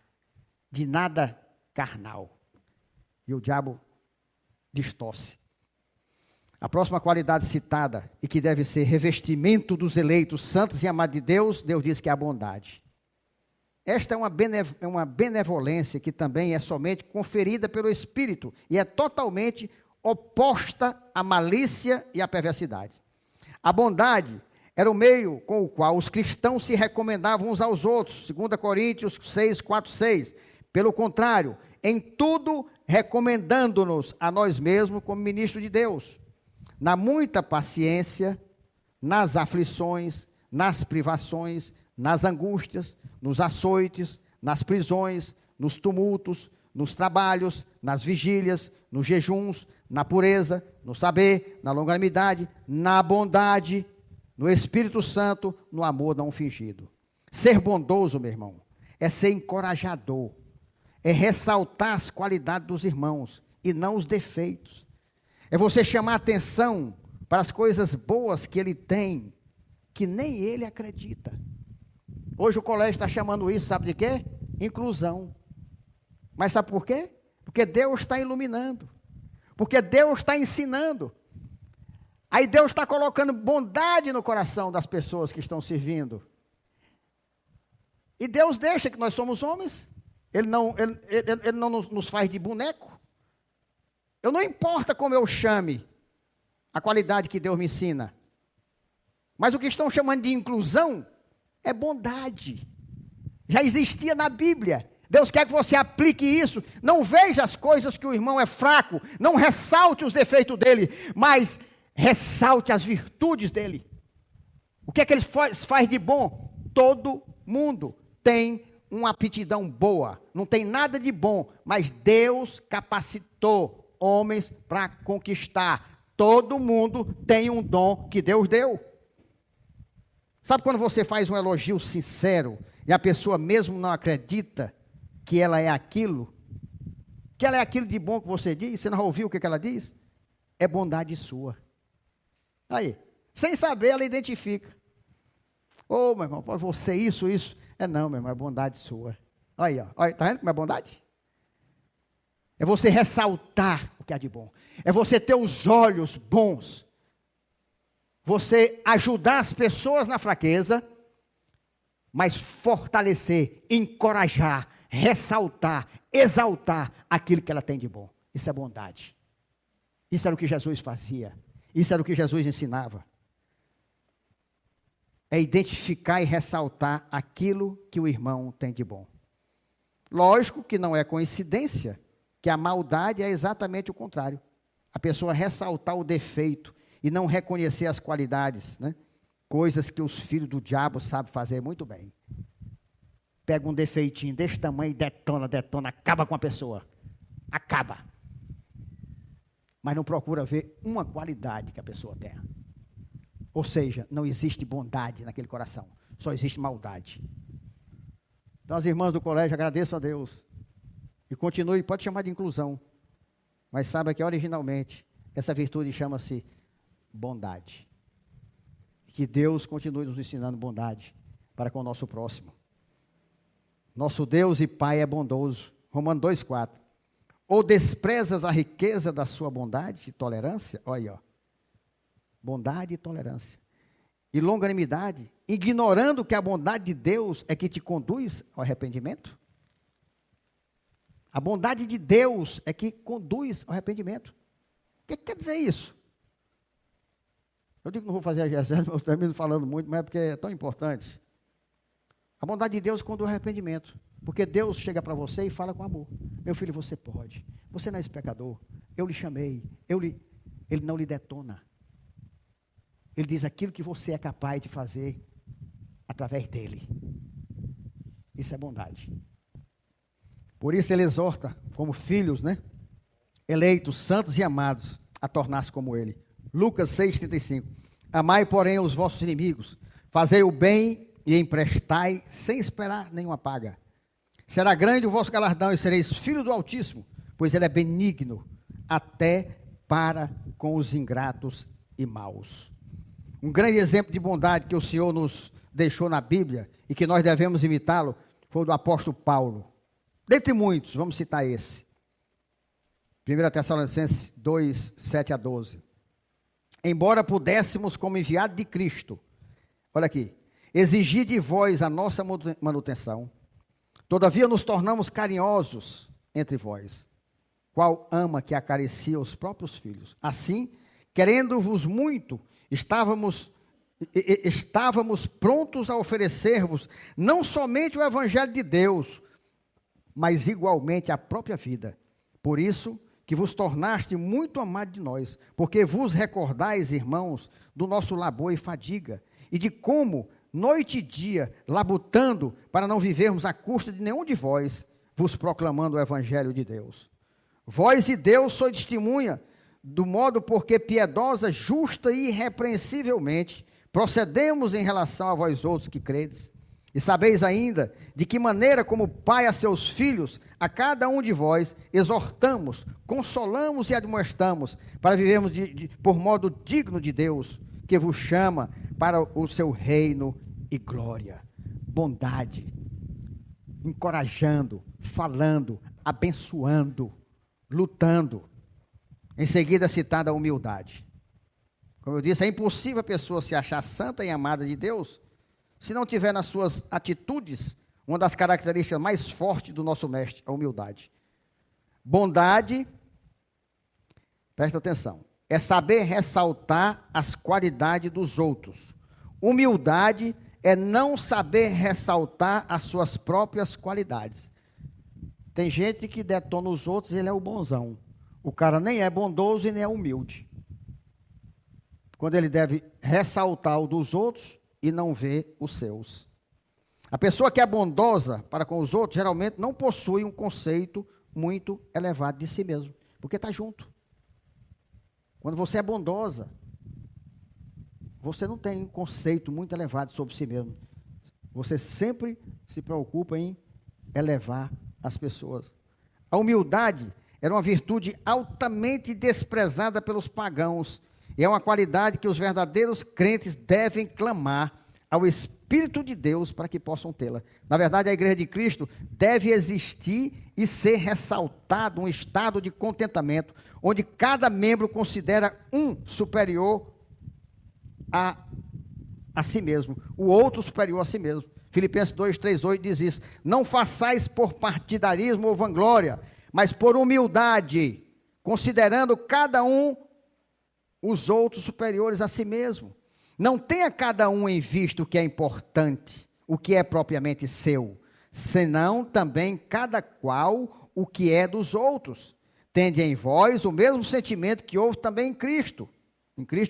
de nada carnal. E o diabo distorce. A próxima qualidade citada, e que deve ser revestimento dos eleitos santos e amados de Deus, Deus diz que é a bondade. Esta é uma benevolência que também é somente conferida pelo Espírito e é totalmente oposta à malícia e à perversidade. A bondade era o meio com o qual os cristãos se recomendavam uns aos outros, 2 Coríntios 6, 4, 6. Pelo contrário, em tudo recomendando-nos a nós mesmos como ministros de Deus, na muita paciência, nas aflições, nas privações, nas angústias, nos açoites, nas prisões, nos tumultos, nos trabalhos, nas vigílias, nos jejuns, na pureza, no saber, na longanimidade, na bondade, no Espírito Santo, no amor não fingido. Ser bondoso, meu irmão, é ser encorajador, é ressaltar as qualidades dos irmãos e não os defeitos. É você chamar atenção para as coisas boas que ele tem que nem ele acredita. Hoje o colégio está chamando isso, sabe de quê? Inclusão. Mas sabe por quê? Porque Deus está iluminando. Porque Deus está ensinando. Aí Deus está colocando bondade no coração das pessoas que estão servindo. E Deus deixa que nós somos homens. Ele não nos faz de boneco. Eu não importa como eu chame a qualidade que Deus me ensina. Mas o que estão chamando de inclusão é bondade. Já existia na Bíblia. Deus quer que você aplique isso. Não veja as coisas que o irmão é fraco. Não ressalte os defeitos dele. Mas ressalte as virtudes dele. O que é que ele faz de bom? Todo mundo tem uma aptidão boa. Não tem nada de bom. Mas Deus capacitou homens para conquistar. Todo mundo tem um dom que Deus deu. Sabe quando você faz um elogio sincero e a pessoa mesmo não acredita que ela é aquilo? Que ela é aquilo de bom que você diz? Você não ouviu o que ela diz? É bondade sua. Aí, sem saber, ela identifica. Ô, meu irmão, você isso. Não, meu irmão, é bondade sua. Aí, ó. Olha, tá vendo como é bondade? É você ressaltar o que há de bom. É você ter os olhos bons. Você ajudar as pessoas na fraqueza, mas fortalecer, encorajar, ressaltar, exaltar aquilo que ela tem de bom. Isso é bondade. Isso era o que Jesus fazia. Isso era o que Jesus ensinava. É identificar e ressaltar aquilo que o irmão tem de bom. Lógico que não é coincidência que a maldade é exatamente o contrário. A pessoa ressaltar o defeito e não reconhecer as qualidades, né? Coisas que os filhos do diabo sabem fazer muito bem. Pega um defeitinho desse tamanho e detona, acaba com a pessoa. Acaba. Mas não procura ver uma qualidade que a pessoa tem. Ou seja, não existe bondade naquele coração. Só existe maldade. Então, as irmãs do colégio, agradeço a Deus. E continue, pode chamar de inclusão. Mas saiba que originalmente, essa virtude chama-se bondade. Que Deus continue nos ensinando bondade para com o nosso próximo. Nosso Deus e Pai é bondoso. Romanos 2,4. Ou desprezas a riqueza da sua bondade e tolerância? Olha aí, ó. Bondade e tolerância. E longanimidade, ignorando que a bondade de Deus é que te conduz ao arrependimento? A bondade de Deus é que conduz ao arrependimento. O que quer dizer isso? Eu digo que não vou fazer a exegese, mas eu termino falando muito, mas é porque é tão importante. A bondade de Deus conduz ao arrependimento. Porque Deus chega para você e fala com amor. Meu filho, você pode. Você não é esse pecador. Eu lhe chamei. Ele não lhe detona. Ele diz aquilo que você é capaz de fazer através dele. Isso é bondade. Por isso ele exorta, como filhos, né? Eleitos, santos e amados, a tornar-se como ele. Lucas 6,35. Amai, porém, os vossos inimigos. Fazei o bem e emprestai, sem esperar nenhuma paga. Será grande o vosso galardão e sereis filho do Altíssimo, pois ele é benigno até para com os ingratos e maus. Um grande exemplo de bondade que o Senhor nos deixou na Bíblia e que nós devemos imitá-lo foi o do apóstolo Paulo. Dentre muitos, vamos citar esse. 1 Tessalonicenses 2, 7 a 12. Embora pudéssemos, como enviado de Cristo, olha aqui, exigir de vós a nossa manutenção, todavia nos tornamos carinhosos entre vós, qual ama que acaricia os próprios filhos. Assim, querendo-vos muito, estávamos prontos a oferecer-vos não somente o Evangelho de Deus, mas igualmente a própria vida. Por isso que vos tornaste muito amado de nós, porque vos recordais, irmãos, do nosso labor e fadiga, e de como, noite e dia, labutando, para não vivermos à custa de nenhum de vós, vos proclamando o Evangelho de Deus. Vós e Deus sois testemunha, do modo porque piedosa, justa e irrepreensivelmente procedemos em relação a vós outros que credes. E sabeis ainda de que maneira, como pai a seus filhos, a cada um de vós exortamos, consolamos e admoestamos, para vivermos por modo digno de Deus, que vos chama para o seu reino e glória. Bondade, encorajando, falando, abençoando, lutando. Em seguida, citada a humildade. Como eu disse, é impossível a pessoa se achar santa e amada de Deus se não tiver nas suas atitudes uma das características mais fortes do nosso mestre, a humildade. Bondade, presta atenção, é saber ressaltar as qualidades dos outros. Humildade é não saber ressaltar as suas próprias qualidades. Tem gente que detona os outros e ele é o bonzão. O cara nem é bondoso e nem é humilde. Quando ele deve ressaltar o dos outros e não ver os seus. A pessoa que é bondosa para com os outros, geralmente não possui um conceito muito elevado de si mesmo, porque está junto. Quando você é bondosa, você não tem um conceito muito elevado sobre si mesmo. Você sempre se preocupa em elevar as pessoas. A humildade era uma virtude altamente desprezada pelos pagãos, e é uma qualidade que os verdadeiros crentes devem clamar ao Espírito de Deus para que possam tê-la. Na verdade, a Igreja de Cristo deve existir e ser ressaltado um estado de contentamento, onde cada membro considera um superior a si mesmo, o outro superior a si mesmo. Filipenses 2:3-8 diz isso: não façais por partidarismo ou vanglória, mas por humildade, considerando cada um os outros superiores a si mesmo. Não tenha cada um em vista o que é importante, o que é propriamente seu, senão também cada qual o que é dos outros. Tende em vós o mesmo sentimento que houve também em Cristo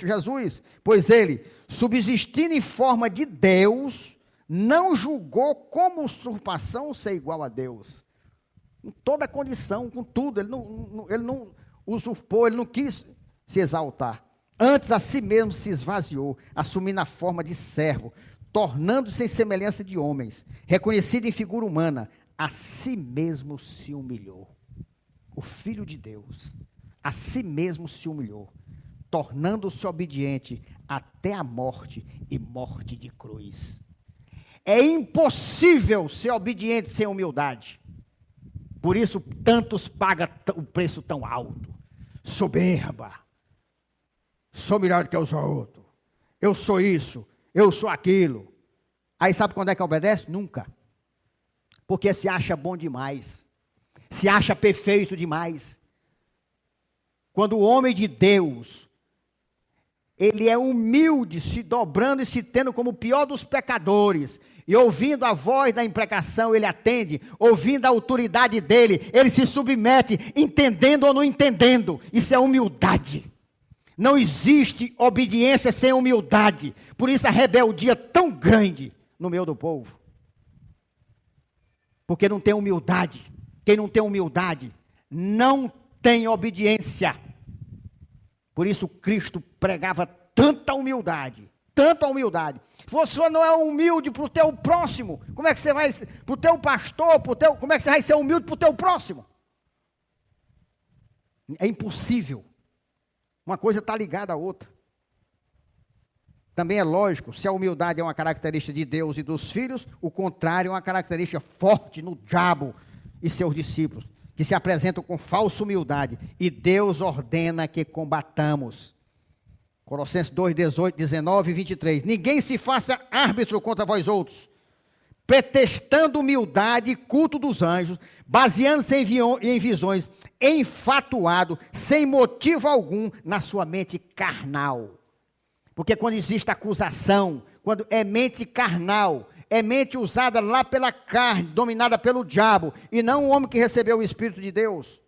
Jesus, pois ele, subsistindo em forma de Deus, não julgou como usurpação ser igual a Deus. Em toda a condição, com tudo, ele não usurpou, ele não quis se exaltar. Antes a si mesmo se esvaziou, assumindo a forma de servo, tornando-se em semelhança de homens, reconhecido em figura humana, a si mesmo se humilhou. O Filho de Deus, a si mesmo se humilhou, tornando-se obediente até a morte e morte de cruz. É impossível ser obediente sem humildade. Por isso, tantos pagam o preço tão alto. Soberba. Sou melhor do que os outros. Eu sou isso. Eu sou aquilo. Aí sabe quando é que obedece? Nunca. Porque se acha bom demais. Se acha perfeito demais. Quando o homem de Deus, ele é humilde, se dobrando e se tendo como o pior dos pecadores, e ouvindo a voz da imprecação, ele atende, ouvindo a autoridade dele, ele se submete, entendendo ou não entendendo. Isso é humildade. Não existe obediência sem humildade. Por isso a rebeldia tão grande no meio do povo. Porque não tem humildade. Quem não tem humildade não tem obediência. Por isso Cristo pregava tanta humildade. Tanta humildade. Se você não é humilde para o teu próximo, como é que você vai, para o teu pastor, como é que você vai ser humilde para o teu próximo? É impossível. Uma coisa está ligada à outra. Também é lógico, se a humildade é uma característica de Deus e dos filhos, o contrário é uma característica forte no diabo e seus discípulos, que se apresentam com falsa humildade, e Deus ordena que combatamos. Colossenses 2:18, 19 e 23. Ninguém se faça árbitro contra vós outros, pretextando humildade e culto dos anjos, baseando-se em visões, enfatuado, sem motivo algum, na sua mente carnal. Porque quando existe acusação, quando é mente carnal, é mente usada lá pela carne, dominada pelo diabo, e não o homem que recebeu o Espírito de Deus,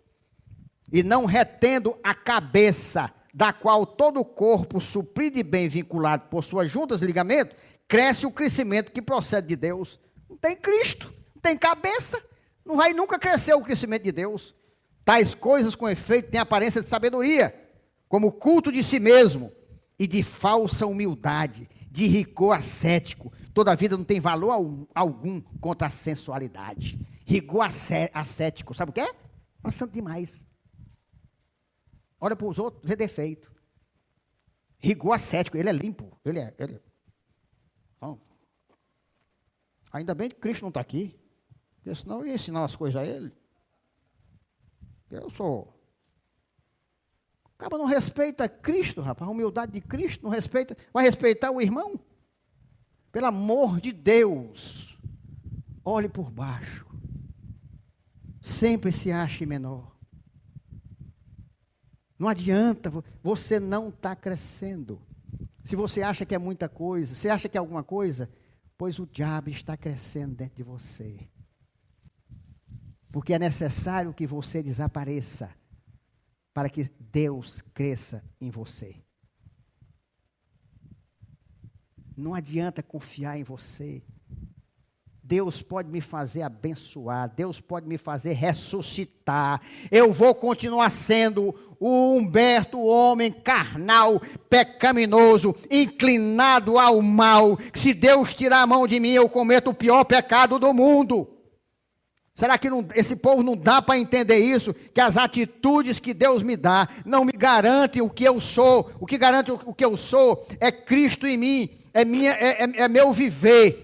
e não retendo a cabeça, da qual todo o corpo, suprido e bem vinculado por suas juntas e ligamentos, cresce o crescimento que procede de Deus. Não tem Cristo, não tem cabeça, não vai nunca crescer o crescimento de Deus. Tais coisas, com efeito, têm aparência de sabedoria, como o culto de si mesmo, e de falsa humildade, de rigor ascético. Toda a vida não tem valor algum contra a sensualidade. Rigor ascético, sabe o que é? Passando demais. Olha para os outros, vê defeito. Rigor ascético, ele é limpo. Não. Ainda bem que Cristo não está aqui. Porque senão eu ia ensinar as coisas a ele. O cara não respeita Cristo, rapaz. A humildade de Cristo não respeita. Vai respeitar o irmão? Pelo amor de Deus. Olhe por baixo. Sempre se ache menor. Não adianta, você não está crescendo. Se você acha que é muita coisa, você acha que é alguma coisa, pois o diabo está crescendo dentro de você. Porque é necessário que você desapareça para que Deus cresça em você. Não adianta confiar em você. Deus pode me fazer abençoar, Deus pode me fazer ressuscitar. Eu vou continuar sendo o Humberto, homem carnal, pecaminoso, inclinado ao mal. Se Deus tirar a mão de mim, eu cometo o pior pecado do mundo. Será que esse povo não dá para entender isso? Que as atitudes que Deus me dá não me garantem o que eu sou. O que garante o que eu sou é Cristo em mim, é meu viver.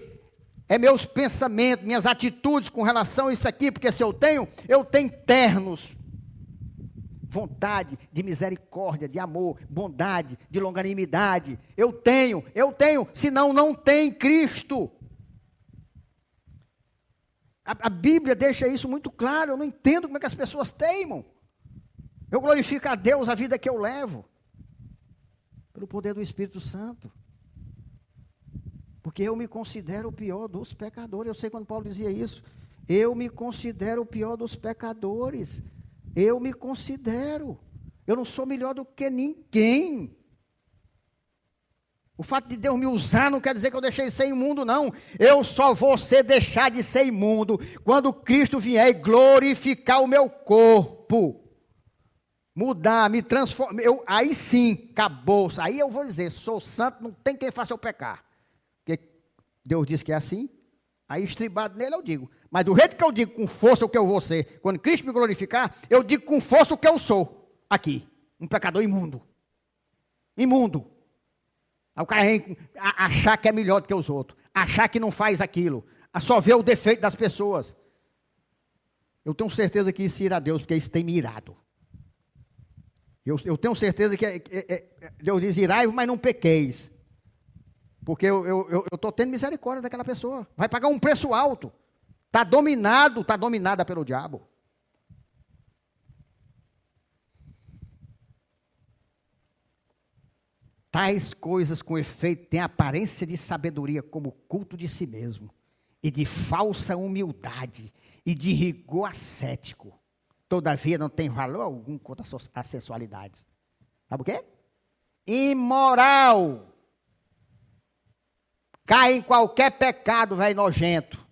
É meus pensamentos, minhas atitudes com relação a isso aqui, porque se eu tenho ternos. Vontade de misericórdia, de amor, bondade, de longanimidade. Eu tenho, senão não tem Cristo. A Bíblia deixa isso muito claro, eu não entendo como é que as pessoas teimam. Eu glorifico a Deus a vida que eu levo, pelo poder do Espírito Santo. Porque eu me considero o pior dos pecadores. Eu sei quando Paulo dizia isso. Eu me considero o pior dos pecadores. Eu me considero. Eu não sou melhor do que ninguém. O fato de Deus me usar não quer dizer que eu deixei de ser imundo, não. Eu só vou deixar de ser imundo quando Cristo vier e glorificar o meu corpo. Mudar, me transformar. Aí sim, acabou. Aí eu vou dizer, sou santo, não tem quem faça eu pecar. Deus diz que é assim, aí estribado nele eu digo. Mas do jeito que eu digo com força o que eu vou ser, quando Cristo me glorificar, eu digo com força o que eu sou, aqui. Um pecador imundo. Imundo. Aí o cara vem achar que é melhor do que os outros, achar que não faz aquilo, a só ver o defeito das pessoas. Eu tenho certeza que isso irá a Deus, porque isso tem me irado. Eu tenho certeza que Deus diz, irai-vos, mas não pequeis. Porque eu estou tendo misericórdia daquela pessoa. Vai pagar um preço alto. Está dominada pelo diabo. Tais coisas com efeito têm aparência de sabedoria como culto de si mesmo, e de falsa humildade, e de rigor ascético. Todavia não tem valor algum contra as sensualidades. Sabe o quê? Imoral. Cai em qualquer pecado, velho nojento.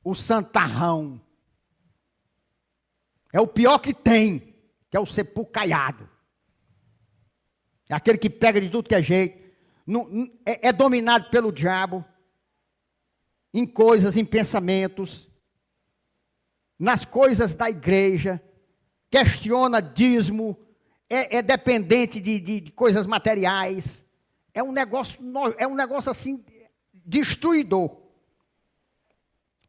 O santarrão. É o pior que tem, que é o sepulcaiado. É aquele que pega de tudo que é jeito. É dominado pelo diabo. Em coisas, em pensamentos. Nas coisas da igreja. Questiona dízimo. É dependente de coisas materiais. É um negócio assim, destruidor.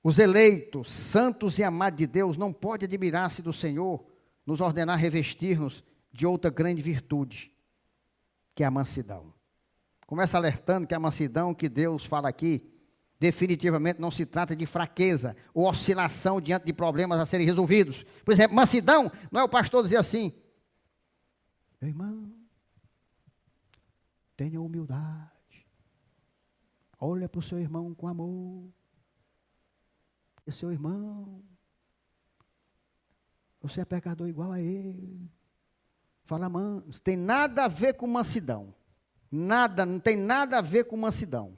Os eleitos, santos e amados de Deus, não pode admirar-se do Senhor nos ordenar revestir-nos de outra grande virtude, que é a mansidão. Começa alertando que a mansidão que Deus fala aqui, definitivamente não se trata de fraqueza ou oscilação diante de problemas a serem resolvidos. Por exemplo, mansidão, não é o pastor dizer assim, meu irmão, tenha humildade. Olha para o seu irmão com amor. E seu irmão, você é pecador igual a ele. Fala, manso, tem nada a ver com mansidão. Não tem nada a ver com mansidão.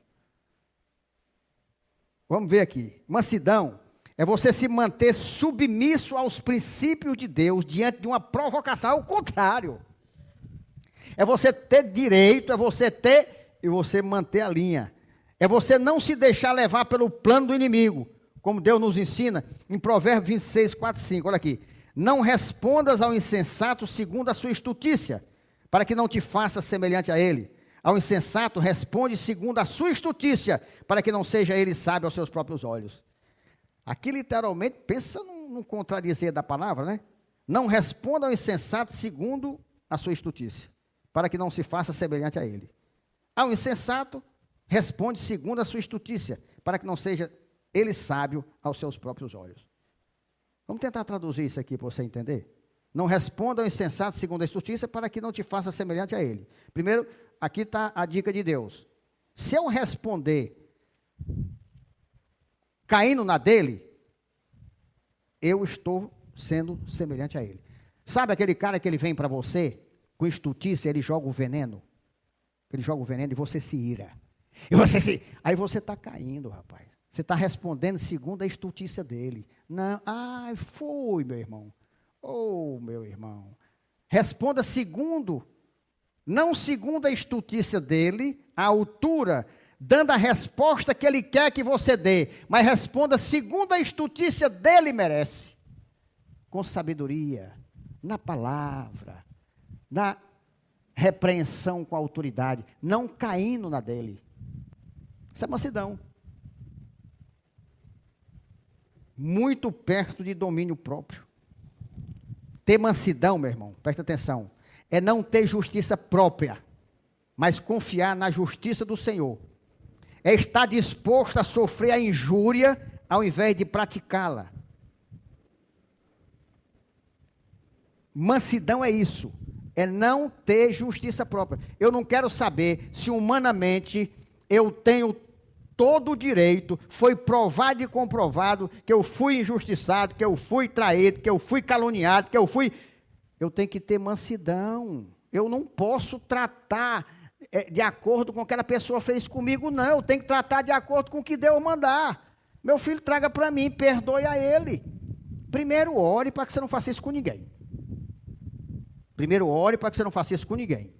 Vamos ver aqui. Mansidão é você se manter submisso aos princípios de Deus diante de uma provocação. Ao contrário. É você ter direito, é você ter e você manter a linha. É você não se deixar levar pelo plano do inimigo, como Deus nos ensina em Provérbios 26, 4, 5. Olha aqui. Não respondas ao insensato segundo a sua estutícia, para que não te faça semelhante a ele. Ao insensato responde segundo a sua estutícia, para que não seja ele sábio aos seus próprios olhos. Aqui literalmente, pensa num contradizer da palavra, né? Não responda ao insensato segundo a sua estutícia, para que não se faça semelhante a ele. Ao insensato responde segundo a sua estutícia, para que não seja ele sábio aos seus próprios olhos. Vamos tentar traduzir isso aqui para você entender? Não responda ao insensato segundo a estutícia, para que não te faça semelhante a ele. Primeiro, aqui está a dica de Deus. Se eu responder caindo na dele, eu estou sendo semelhante a ele. Sabe aquele cara que ele vem para você, com estutícia, ele joga o veneno? Ele joga o veneno e você se ira. Aí você está caindo, rapaz. Você está respondendo segundo a estutícia dele. Não, foi, meu irmão. Oh, meu irmão. Responda segundo, não segundo a estutícia dele, a altura, dando a resposta que ele quer que você dê, mas responda segundo a estutícia dele merece. Com sabedoria, na palavra, na repreensão com autoridade, não caindo na dele. Isso é mansidão. Muito perto de domínio próprio. Ter mansidão, meu irmão, presta atenção, é não ter justiça própria, mas confiar na justiça do Senhor. É estar disposto a sofrer a injúria ao invés de praticá-la. Mansidão é isso, é não ter justiça própria. Eu não quero saber se humanamente eu tenho todo o direito, foi provado e comprovado que eu fui injustiçado, que eu fui traído, que eu fui caluniado, que eu fui... Eu tenho que ter mansidão. Eu não posso tratar de acordo com o que aquela pessoa fez comigo, não. Eu tenho que tratar de acordo com o que Deus mandar. Meu filho, traga para mim, perdoe a ele. Primeiro ore para que você não faça isso com ninguém. Primeiro ore para que você não faça isso com ninguém.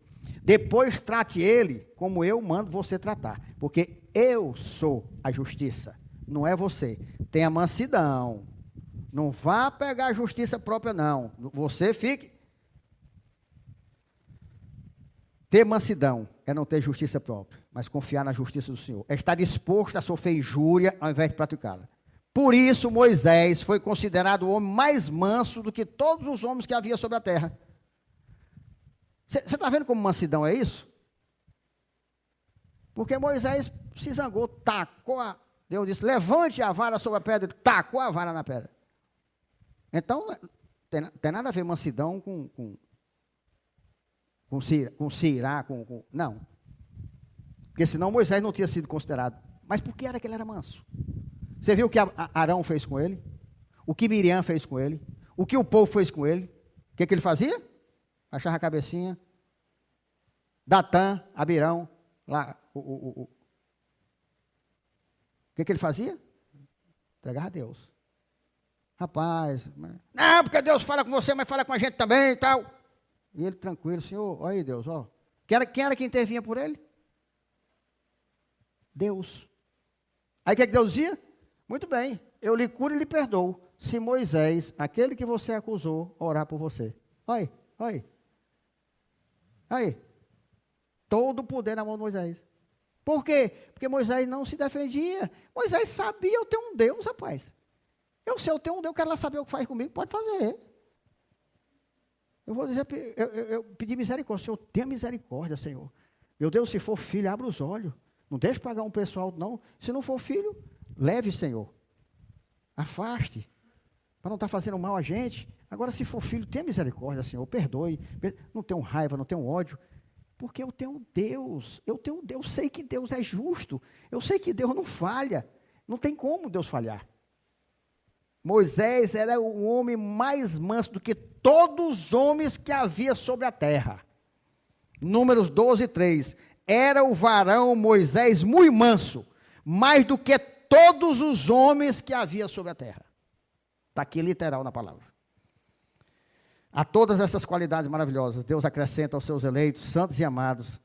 Depois trate ele como eu mando você tratar. Porque eu sou a justiça, não é você. Tenha mansidão. Não vá pegar a justiça própria, não. Você fique. Ter mansidão é não ter justiça própria, mas confiar na justiça do Senhor. É estar disposto a sofrer injúria ao invés de praticá-la. Por isso, Moisés foi considerado o homem mais manso do que todos os homens que havia sobre a terra. Você está vendo como mansidão é isso? Porque Moisés se zangou, tacou a... Deus disse, levante a vara sobre a pedra, tacou a vara na pedra. Então, tem nada a ver mansidão com se irar, não. Porque senão Moisés não tinha sido considerado. Mas por que era que ele era manso? Você viu o que Arão fez com ele? O que Miriam fez com ele? O que o povo fez com ele? O que ele fazia? Achava a cabecinha. Datã, Abirão, lá, o que ele fazia? Entregava a Deus. Rapaz, não, porque Deus fala com você, mas fala com a gente também e tal. E ele tranquilo, Senhor, olha aí Deus, ó. Quem era que intervinha por ele? Deus. Aí o que Deus dizia? Muito bem, eu lhe curo e lhe perdoo, se Moisés, aquele que você acusou, orar por você. Olha aí. Todo o poder na mão de Moisés. Por quê? Porque Moisés não se defendia. Moisés sabia, eu tenho um Deus, rapaz. Se eu tenho um Deus, eu quero lá saber o que faz comigo, pode fazer. Eu vou dizer, eu pedi misericórdia. Senhor, tenha misericórdia, Senhor. Meu Deus, se for filho, abra os olhos. Não deixe pagar um preço alto, não. Se não for filho, leve, Senhor. Afaste. Para não estar fazendo mal a gente. Agora, se for filho, tenha misericórdia, Senhor. Perdoe. Não tenho raiva, não tenho ódio. Porque eu tenho Deus. Eu sei que Deus é justo. Eu sei que Deus não falha. Não tem como Deus falhar. Moisés era o homem mais manso do que todos os homens que havia sobre a terra. Números 12, 3. Era o varão Moisés muito manso, mais do que todos os homens que havia sobre a terra. Está aqui literal na palavra. A todas essas qualidades maravilhosas, Deus acrescenta aos seus eleitos, santos e amados,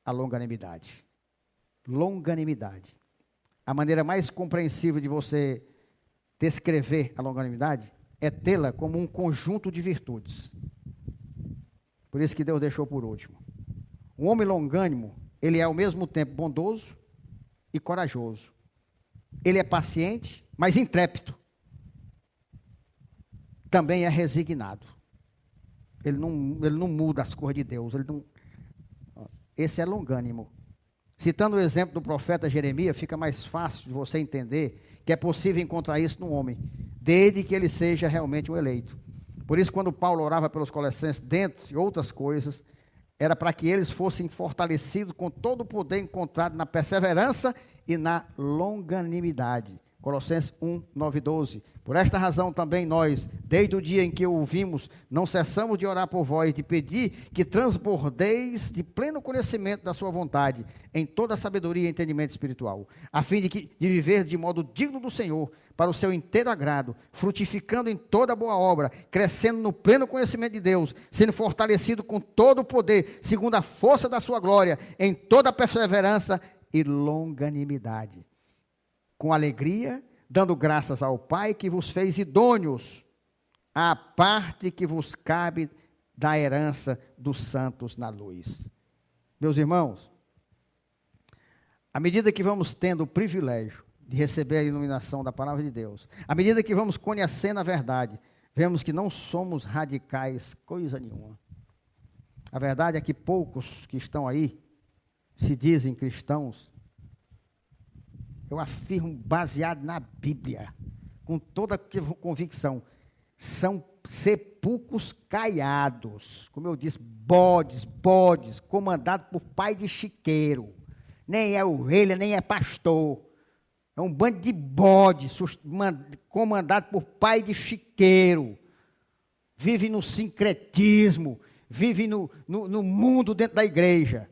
a longanimidade. Longanimidade. A maneira mais compreensível de você descrever a longanimidade é tê-la como um conjunto de virtudes. Por isso que Deus deixou por último. Um homem longânimo ele é ao mesmo tempo bondoso e corajoso. Ele é paciente, mas intrépido. Também é resignado. Ele não muda as cores de Deus. Esse é longânimo. Citando o exemplo do profeta Jeremias, fica mais fácil de você entender que é possível encontrar isso no homem, desde que ele seja realmente um eleito. Por isso, quando Paulo orava pelos Colossenses, dentre outras coisas, era para que eles fossem fortalecidos com todo o poder encontrado na perseverança e na longanimidade. Colossenses 1, 9 e 12. Por esta razão também nós, desde o dia em que o ouvimos, não cessamos de orar por vós, de pedir que transbordeis de pleno conhecimento da sua vontade, em toda a sabedoria e entendimento espiritual, a fim de viver de modo digno do Senhor, para o seu inteiro agrado, frutificando em toda boa obra, crescendo no pleno conhecimento de Deus, sendo fortalecido com todo o poder, segundo a força da sua glória, em toda a perseverança e longanimidade. Com alegria, dando graças ao Pai que vos fez idôneos à parte que vos cabe da herança dos santos na luz. Meus irmãos, à medida que vamos tendo o privilégio de receber a iluminação da palavra de Deus, à medida que vamos conhecendo a verdade, vemos que não somos radicais coisa nenhuma. A verdade é que poucos que estão aí se dizem cristãos. Eu afirmo, baseado na Bíblia, com toda convicção, são sepulcros caiados, como eu disse, bodes, comandados por pai de chiqueiro, nem é ovelha, nem é pastor, é um bando de bodes, comandado por pai de chiqueiro, vive no sincretismo, vive no mundo dentro da igreja.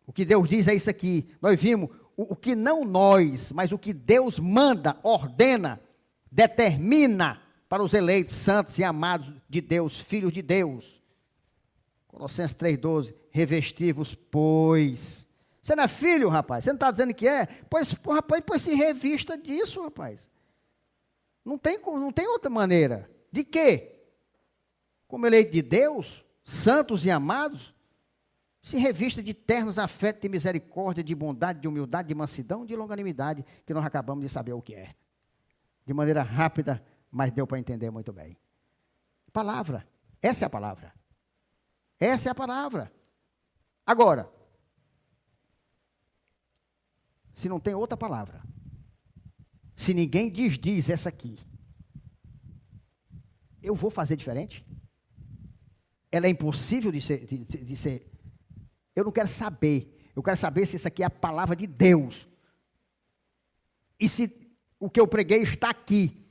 O que Deus diz é isso aqui, nós vimos, o que não nós, mas o que Deus manda, ordena, determina para os eleitos, santos e amados de Deus, filhos de Deus. Colossenses 3,12, revesti-vos, pois. Você não é filho, rapaz? Você não está dizendo que é? Pois se revista disso, rapaz. Não tem outra maneira. De quê? Como eleito de Deus, santos e amados, se revista de ternos afetos, de misericórdia, de bondade, de humildade, de mansidão, de longanimidade, que nós acabamos de saber o que é. De maneira rápida, mas deu para entender muito bem. Palavra. Essa é a palavra. Essa é a palavra. Agora, se não tem outra palavra, se ninguém diz essa aqui, eu vou fazer diferente? Ela é impossível de ser. Eu não quero saber. Eu quero saber se isso aqui é a palavra de Deus. E se o que eu preguei está aqui.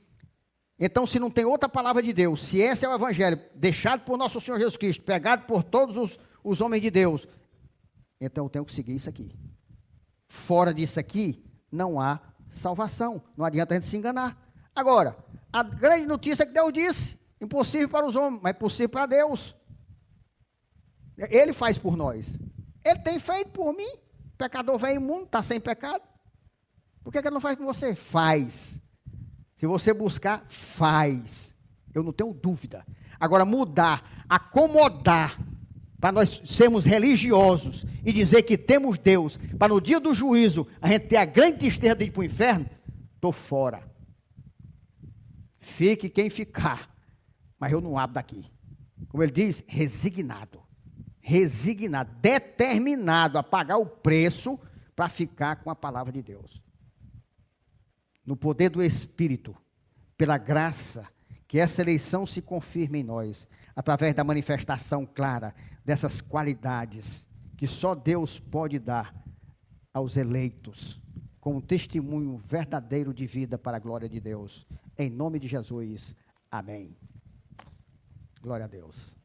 Então, se não tem outra palavra de Deus, se esse é o evangelho deixado por nosso Senhor Jesus Cristo, pregado por todos os homens de Deus, então eu tenho que seguir isso aqui. Fora disso aqui, não há salvação. Não adianta a gente se enganar. Agora, a grande notícia é que Deus disse, impossível para os homens, mas possível para Deus. Ele faz por nós. Ele tem feito por mim. Pecador velho imundo, está sem pecado. Por que ele não faz com você? Faz. Se você buscar, faz. Eu não tenho dúvida. Agora, mudar, acomodar, para nós sermos religiosos e dizer que temos Deus, para no dia do juízo a gente ter a grande tristeza de ir para o inferno, estou fora. Fique quem ficar, mas eu não abro daqui. Como ele diz, resignado, determinado a pagar o preço para ficar com a palavra de Deus. No poder do Espírito, pela graça, que essa eleição se confirme em nós, através da manifestação clara dessas qualidades que só Deus pode dar aos eleitos, com um testemunho verdadeiro de vida para a glória de Deus. Em nome de Jesus, amém. Glória a Deus.